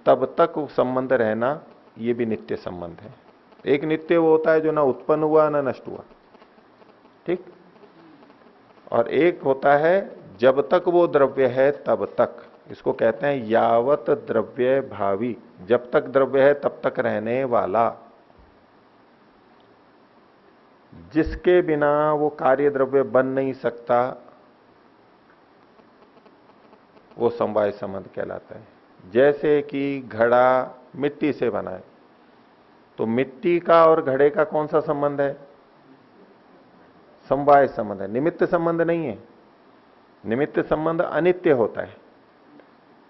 तब तक वो संबंध रहना, ये भी नित्य संबंध है। एक नित्य वो होता है जो ना उत्पन्न हुआ ना नष्ट हुआ, ठीक। और एक होता है जब तक वो द्रव्य है तब तक, इसको कहते हैं यावत द्रव्य भावी, जब तक द्रव्य है तब तक रहने वाला। जिसके बिना वो कार्य द्रव्य बन नहीं सकता, वो समवाय संबंध कहलाता है। जैसे कि घड़ा मिट्टी से बना है, तो मिट्टी का और घड़े का कौन सा संबंध है? समवाय संबंध है, निमित्त संबंध नहीं है। निमित्त संबंध अनित्य होता है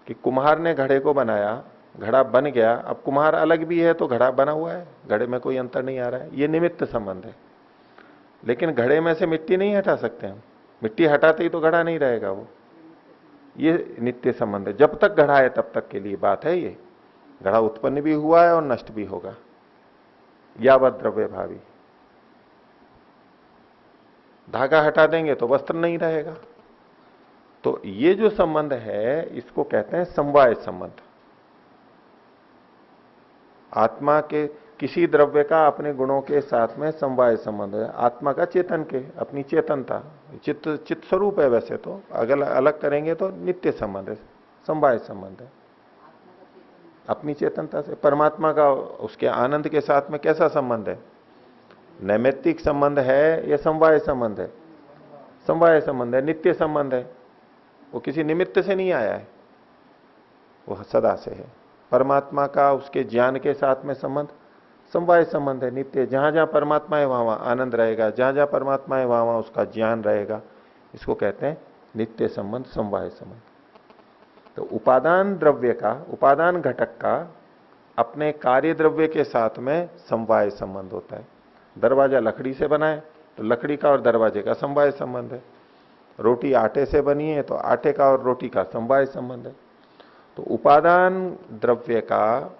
कि कुम्हार ने घड़े को बनाया, घड़ा बन गया, अब कुम्हार अलग भी है तो घड़ा बना हुआ है, घड़े में कोई अंतर नहीं आ रहा है, ये निमित्त संबंध है। लेकिन घड़े में से मिट्टी नहीं हटा सकते हम, मिट्टी हटाते ही तो घड़ा नहीं रहेगा वो, ये नित्य संबंध है। जब तक घड़ा है तब तक के लिए बात है ये। घड़ा उत्पन्न भी हुआ है और नष्ट भी होगा। यावत द्रव्य भावी, धागा हटा देंगे तो वस्त्र नहीं रहेगा। तो ये जो संबंध है इसको कहते हैं समवाय संबंध। आत्मा के किसी द्रव्य का अपने गुणों के साथ में समवाय संबंध है। आत्मा का चेतन के, अपनी चेतनता, चित्त स्वरूप है। वैसे तो अगर अलग करेंगे तो नित्य संबंध है, समवाय संबंध है अपनी चेतनता से। परमात्मा का उसके आनंद के साथ में कैसा संबंध है? नैमित्तिक संबंध है या समवाय संबंध है? समवाय संबंध है, नित्य संबंध है। वो किसी निमित्त से नहीं आया है, वो सदा से है। परमात्मा का उसके ज्ञान के साथ में संबंध समवाय संबंध है, नित्य। जहां जहां परमात्मा है वहां वहां आनंद रहेगा, जहां जहां परमात्मा है वहां वहां उसका ज्ञान रहेगा। इसको कहते हैं नित्य संबंध, समवाय संबंध। तो उपादान द्रव्य का, उपादान घटक का अपने कार्य द्रव्य के साथ में समवाय संबंध होता है। दरवाजा लकड़ी से बना है तो लकड़ी का और दरवाजे का समवाय संबंध है। रोटी आटे से बनी है तो आटे का और रोटी का समवाय संबंध है। तो उपादान द्रव्य का,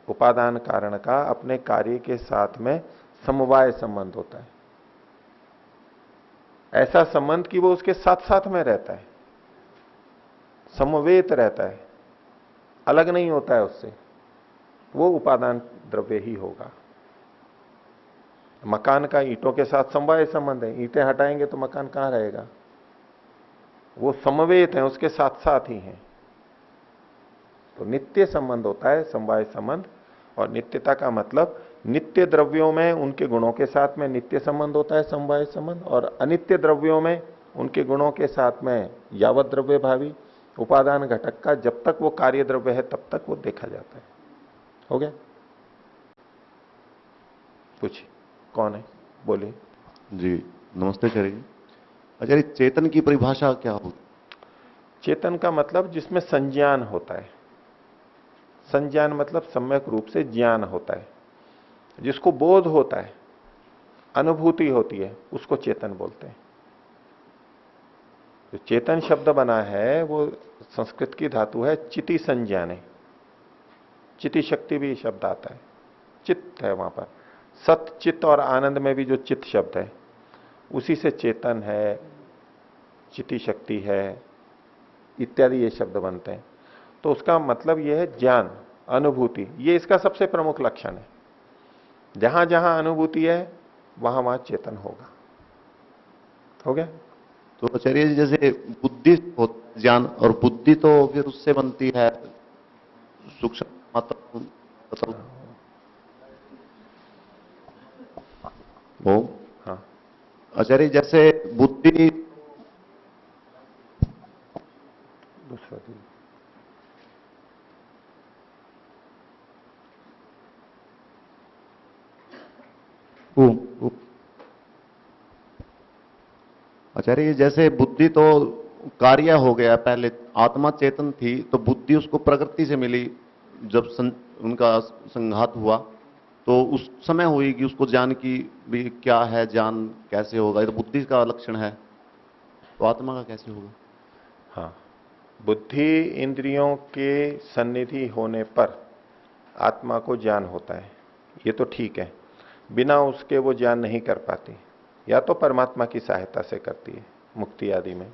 उपादान कारण का अपने कार्य के साथ में समवाय संबंध होता है। ऐसा संबंध कि वो उसके साथ साथ में रहता है, समवेत रहता है, अलग नहीं होता है उससे, वो उपादान द्रव्य ही होगा। मकान का ईंटों के साथ समवाय संबंध है, ईंटें हटाएंगे तो मकान कहां रहेगा? वो समवेत है, उसके साथ साथ ही हैं। तो नित्य संबंध होता है समवाय संबंध। और नित्यता का मतलब नित्य द्रव्यों में उनके गुणों के साथ में नित्य संबंध होता है, समवाय संबंध। और अनित्य द्रव्यों में उनके गुणों के साथ में यावत द्रव्य भावी, उपादान घटक का जब तक वो कार्य द्रव्य है तब तक वो देखा जाता है। हो गया? पूछिए, कौन है? बोलिए। जी नमस्ते आचार्य जी। आचार्य, चेतन की परिभाषा क्या होगी? चेतन का मतलब जिसमें संज्ञान होता है। संज्ञान मतलब सम्यक रूप से ज्ञान होता है, जिसको बोध होता है, अनुभूति होती है, उसको चेतन बोलते हैं। जो चेतन शब्द बना है वो संस्कृत की धातु है चिति संज्ञाने। चिति शक्ति भी शब्द आता है, चित्त है वहां पर। सत, चित्त और आनंद में भी जो चित्त शब्द है उसी से चेतन है, चिति शक्ति है इत्यादि ये शब्द बनते हैं। तो उसका मतलब यह है ज्ञान, अनुभूति, ये इसका सबसे प्रमुख लक्षण है। जहां जहां अनुभूति है वहां वहां चेतन होगा। हो गया? तो आचार्य जी, जैसे बुद्धि ज्ञान, और बुद्धि तो फिर उससे बनती है सूक्ष्म मात्रा। वो हाँ, आचार्य जैसे बुद्धि दूसरा दिन आचार्य जैसे बुद्धि तो कार्य हो गया, पहले आत्मा चेतन थी तो बुद्धि उसको प्रकृति से मिली जब उनका संघात हुआ, तो उस समय होगी उसको ज्ञान की भी क्या है, ज्ञान कैसे होगा, ये तो बुद्धि का लक्षण है, तो आत्मा का कैसे होगा? हाँ, बुद्धि इंद्रियों के सन्निधि होने पर आत्मा को ज्ञान होता है, ये तो ठीक है। बिना उसके वो ज्ञान नहीं कर पाती, या तो परमात्मा की सहायता से करती है मुक्ति आदि में।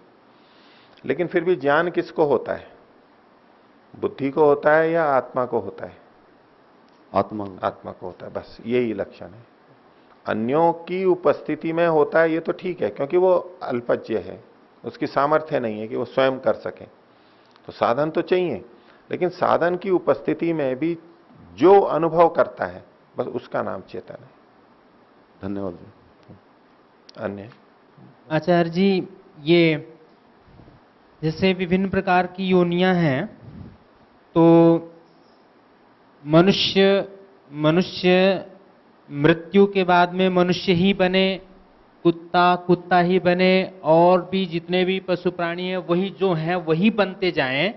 लेकिन फिर भी ज्ञान किसको होता है? बुद्धि को होता है या आत्मा को होता है? आत्मा आत्मा को होता है, बस यही लक्षण है। अन्यों की उपस्थिति में होता है ये तो ठीक है, क्योंकि वो अल्पज्य है, उसकी सामर्थ्य नहीं है कि वो स्वयं कर सके, तो साधन तो चाहिए। लेकिन साधन की उपस्थिति में भी जो अनुभव करता है बस उसका नाम चेतन है। धन्यवाद जी। अन्य आचार्य जी, ये जैसे विभिन्न प्रकार की योनियां हैं, तो मनुष्य मृत्यु के बाद में मनुष्य ही बने, कुत्ता ही बने, और भी जितने भी पशु प्राणी हैं वही जो हैं वही बनते जाएं,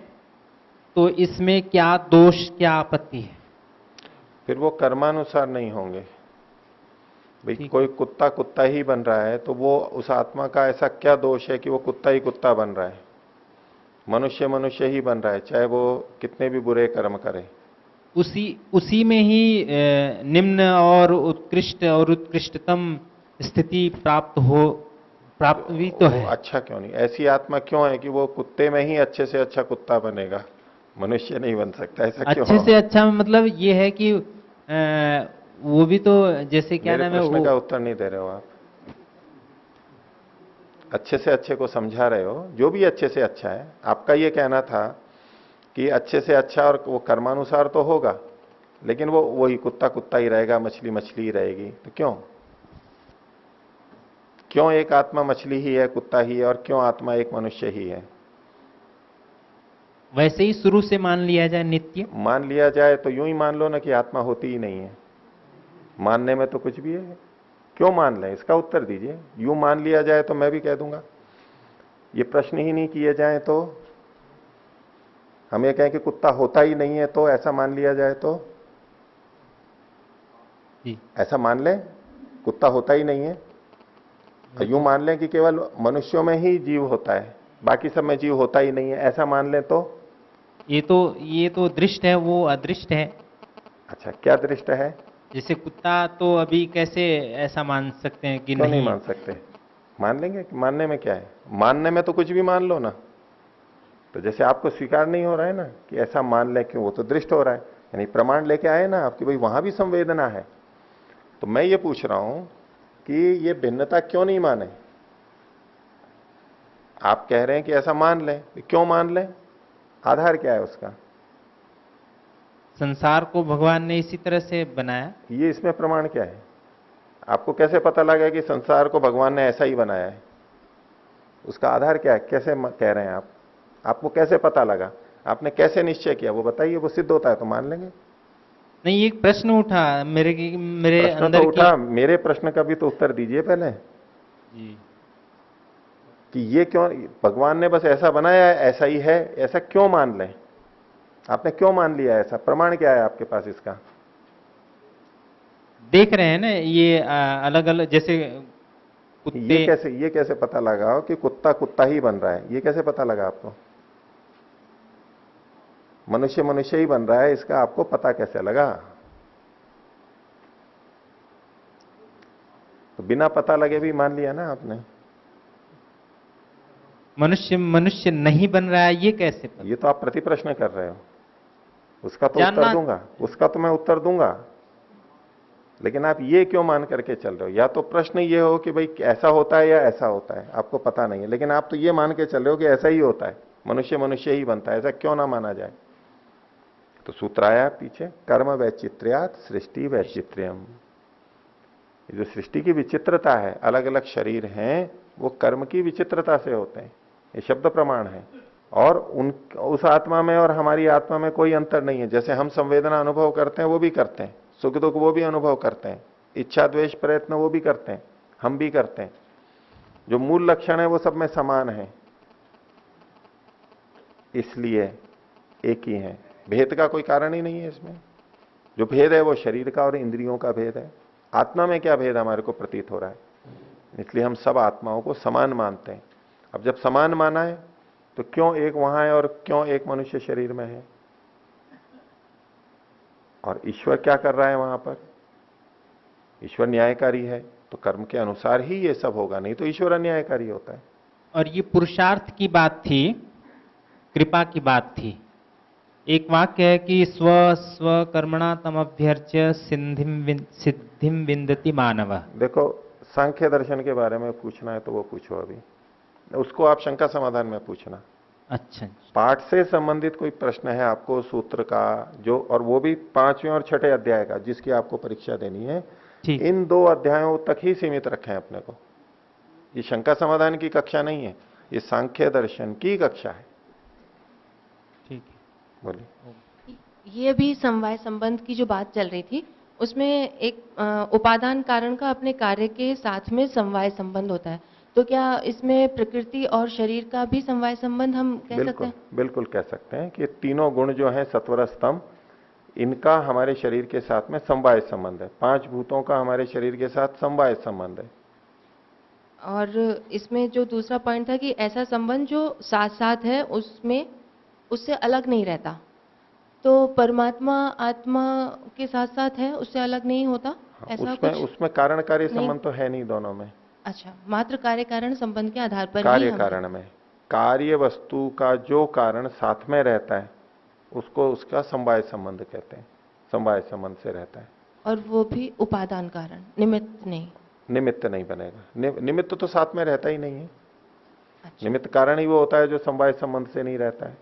तो इसमें क्या दोष, क्या आपत्ति है? फिर वो कर्मानुसार नहीं होंगे भाई। कोई कुत्ता ही बन रहा है तो वो उस आत्मा का ऐसा क्या दोष है कि वो कुत्ता ही कुत्ता बन रहा है? मनुष्य ही बन रहा है, चाहे वो कितने भी बुरे कर्म करे। उसी में ही निम्न और उत्कृष्ट और उत्कृष्टतम स्थिति प्राप्त भी तो है। अच्छा क्यों नहीं? ऐसी आत्मा क्यों है कि वो कुत्ते में ही अच्छे से अच्छा कुत्ता बनेगा, मनुष्य नहीं बन सकता? ऐसा क्यों? अच्छे से अच्छा मतलब ये है कि वो भी तो जैसे क्या नाम है, प्रश्न का उत्तर नहीं दे रहे हो आप। अच्छे से अच्छे को समझा रहे हो, जो भी अच्छे से अच्छा है। आपका ये कहना था कि अच्छे से अच्छा और वो कर्मानुसार तो होगा, लेकिन वो वही कुत्ता ही रहेगा, मछली ही रहेगी। तो क्यों एक आत्मा मछली ही है, कुत्ता ही है, और क्यों आत्मा एक मनुष्य ही है? वैसे ही शुरू से मान लिया जाए, नित्य मान लिया जाए तो यूं ही मान लो ना कि आत्मा होती ही नहीं है। मानने में तो कुछ भी है, क्यों मान लें? इसका उत्तर दीजिए। यूं मान लिया जाए तो मैं भी कह दूंगा, ये प्रश्न ही नहीं किए जाए तो हम ये कहें कि कुत्ता होता ही नहीं है, तो ऐसा मान लिया जाए तो ऐसा मान लें कुत्ता होता ही नहीं है, और यूं मान लें कि केवल मनुष्यों में ही जीव होता है, बाकी सब में जीव होता ही नहीं है, ऐसा मान लें तो ये तो दृष्ट है, वो अदृष्ट है। अच्छा, क्या दृष्ट है? जैसे कुत्ता तो अभी कैसे ऐसा मान सकते हैं कि क्यों नहीं मान सकते? मान लेंगे। मानने में क्या है? मानने में तो कुछ भी मान लो ना। तो जैसे आपको स्वीकार नहीं हो रहा है ना कि ऐसा मान ले, क्यों? वो तो दृष्ट हो रहा है, यानी प्रमाण लेके आए ना आपकी, भाई वहां भी संवेदना है। तो मैं ये पूछ रहा हूं कि ये भिन्नता क्यों नहीं माने? आप कह रहे हैं कि ऐसा मान लें, क्यों मान लें? आधार क्या है उसका? संसार को भगवान ने इसी तरह से बनाया। ये इसमें प्रमाण क्या है? आपको कैसे पता लगा कि संसार को भगवान ने ऐसा ही बनाया है? उसका आधार क्या है? कैसे कह रहे हैं आप? आपको कैसे पता लगा? आपने कैसे निश्चय किया? वो बताइए। वो सिद्ध होता है तो मान लेंगे। नहीं, एक प्रश्न उठा मेरे प्रश्न अंदर तो उठा, मेरे प्रश्न का भी तो उत्तर दीजिए पहले जी। कि ये क्यों भगवान ने बस ऐसा बनाया है, ऐसा ही है, ऐसा क्यों मान लें? आपने क्यों मान लिया ऐसा? प्रमाण क्या है आपके पास इसका? देख रहे हैं ना, ये अलग अलग जैसे कुत्ते। ये कैसे पता लगा कि कुत्ता ही बन रहा है? ये कैसे पता लगा आपको? मनुष्य ही बन रहा है, इसका आपको पता कैसे लगा? तो बिना पता लगे भी मान लिया ना आपने। मनुष्य नहीं बन रहा है, ये कैसे पता? ये तो आप प्रति प्रश्न कर रहे हो। उसका तो उत्तर दूंगा, उसका तो मैं उत्तर दूंगा, लेकिन आप ये क्यों मान करके चल रहे हो? या तो प्रश्न ये हो कि भाई ऐसा होता है या ऐसा होता है, आपको पता नहीं है, लेकिन आप तो ये मान के चल रहे हो कि ऐसा ही होता है, मनुष्य ही बनता है। ऐसा क्यों ना माना जाए? तो सूत्र आया पीछे, कर्म वैचित्र्यात् सृष्टि वैचित्र्यम। ये जो सृष्टि की विचित्रता है, अलग अलग शरीर हैं, वो कर्म की विचित्रता से होते हैं। ये शब्द प्रमाण है। और उस आत्मा में और हमारी आत्मा में कोई अंतर नहीं है। जैसे हम संवेदना अनुभव करते हैं वो भी करते हैं, सुख दुख वो भी अनुभव करते हैं, इच्छा द्वेष प्रयत्न वो भी करते हैं, हम भी करते हैं। जो मूल लक्षण है वो सब में समान है, इसलिए एक ही है। भेद का कोई कारण ही नहीं है इसमें। जो भेद है वो शरीर का और इंद्रियों का भेद है। आत्मा में क्या भेद हमारे को प्रतीत हो रहा है? इसलिए हम सब आत्माओं को समान मानते हैं। अब जब समान माना है तो क्यों एक वहां है और क्यों एक मनुष्य शरीर में है? और ईश्वर क्या कर रहा है वहां पर? ईश्वर न्यायकारी है, तो कर्म के अनुसार ही ये सब होगा, नहीं तो ईश्वर अन्यायकारी होता है। और ये पुरुषार्थ की बात थी, कृपा की बात थी। एक वाक्य है कि स्व स्व कर्मणा तम अभ्यर्च्य सिद्धिम विन्दति मानव। देखो, सांख्य दर्शन के बारे में पूछना है तो वो पूछो, अभी उसको आप शंका समाधान में पूछना। अच्छा, पाठ से संबंधित कोई प्रश्न है आपको सूत्र का, जो, और वो भी 5वें और 6ठे अध्याय का, जिसकी आपको परीक्षा देनी है, इन 2 अध्यायों तक ही सीमित रखें अपने को। ये शंका समाधान की कक्षा नहीं है, ये सांख्य दर्शन की कक्षा है। ठीक है, बोलिए। ये भी समवाय संबंध की जो बात चल रही थी, उसमें एक उपादान कारण का अपने कार्य के साथ में समवाय संबंध होता है, तो क्या इसमें प्रकृति और शरीर का भी समवाय संबंध हम कह सकते हैं? बिल्कुल कह सकते हैं कि तीनों गुण जो है सत्वर स्तंभ, इनका हमारे शरीर के साथ में समवाय संबंध है। 5 भूतों का हमारे शरीर के साथ समवाय संबंध है। और इसमें जो दूसरा पॉइंट था कि ऐसा संबंध जो साथ साथ है, उसमें उससे अलग नहीं रहता, तो परमात्मा आत्मा के साथ साथ है, उससे अलग नहीं होता, ऐसा कुछ? उसमें कारण कार्य संबंध तो है नहीं दोनों में। अच्छा, मात्र कार्य कारण संबंध के आधार पर कार्य ही कारण में कार्य वस्तु का जो कारण साथ में रहता है उसको उसका समवाय संबंध कहते हैं, समवाय संबंध से रहता है। और वो भी उपादान कारण, निमित्त नहीं। निमित्त नहीं बनेगा, निमित्त तो साथ में रहता ही नहीं है। अच्छा। निमित्त कारण ही वो होता है जो समवाय संबंध से नहीं रहता है।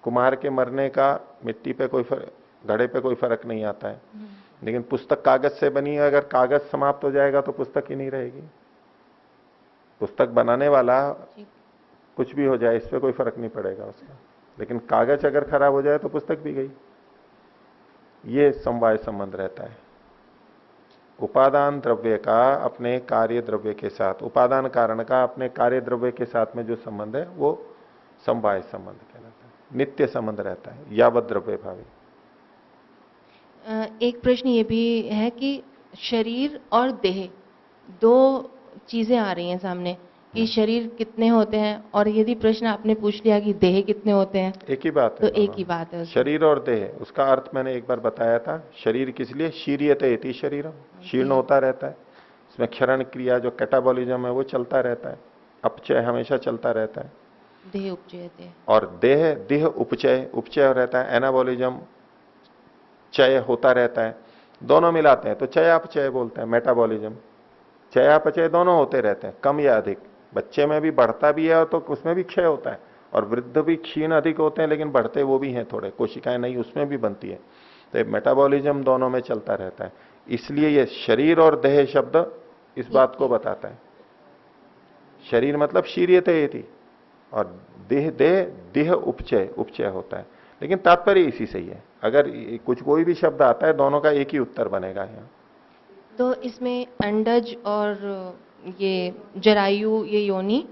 कुम्हार के मरने का मिट्टी पे कोई घड़े पे कोई फर्क नहीं आता है, लेकिन पुस्तक कागज से बनी है, अगर कागज समाप्त हो जाएगा तो पुस्तक ही नहीं रहेगी। पुस्तक बनाने वाला कुछ भी हो जाए, इस पे कोई फर्क नहीं पड़ेगा उसका, लेकिन कागज अगर खराब हो जाए तो पुस्तक भी गई। ये समवाय संबंध रहता है। उपादान द्रव्य का अपने कार्य द्रव्य के साथ, उपादान कारण का अपने कार्य द्रव्य के साथ में जो संबंध है वो समवाय संबंध कहलाता है, नित्य संबंध रहता है, यावत द्रव्य भावी। एक प्रश्न ये भी है कि शरीर और देह, 2 चीजें आ रही हैं सामने कि शरीर कितने होते हैं, और यदि प्रश्न आपने पूछ लिया कि देह कितने होते हैं, एक ही बात है, तो एक ही बात है। शरीर और देह, उसका अर्थ मैंने एक बार बताया था। शरीर किस लिए? शीर्यते इति शरीरम, शीर्ण होता रहता है, इसमें क्षरण क्रिया जो कैटाबॉलिज्म है वो चलता रहता है, अपचय हमेशा चलता रहता है। देह उपचयते, और देह उपचय, उपचय रहता है, एनाबॉलिज्म चय होता रहता है, दोनों मिलाते हैं तो चयापचय बोलते हैं, मेटाबॉलिज्म। चयापचय दोनों होते रहते हैं, कम या अधिक। बच्चे में भी बढ़ता भी है तो उसमें भी क्षय होता है, और वृद्ध भी क्षीण अधिक होते हैं, लेकिन बढ़ते वो भी हैं थोड़े, कोशिकाएं नहीं उसमें भी बनती है, तो मेटाबॉलिज्म दोनों में चलता रहता है। इसलिए ये शरीर और देह शब्द इस बात को बताता है। शरीर मतलब शीर्यते इति, और देह उपचय, उपचय होता है, लेकिन तात्पर्य इसी से ही है। अगर कोई भी शब्द आता है, दोनों का एक ही उत्तर बनेगा यहाँ। तो इसमें अंडज और ये जरायु, ये योनि,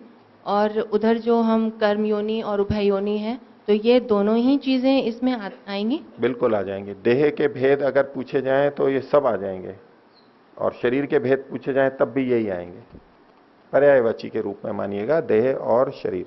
और उधर जो हम कर्म योनि और उभय योनि है, तो ये दोनों ही चीजें इसमें आएंगी? बिल्कुल आ जाएंगी। देह के भेद अगर पूछे जाएं तो ये सब आ जाएंगे, और शरीर के भेद पूछे जाएं तब भी यही आएंगे। पर्यायवाची के रूप में मानिएगा देह और शरीर।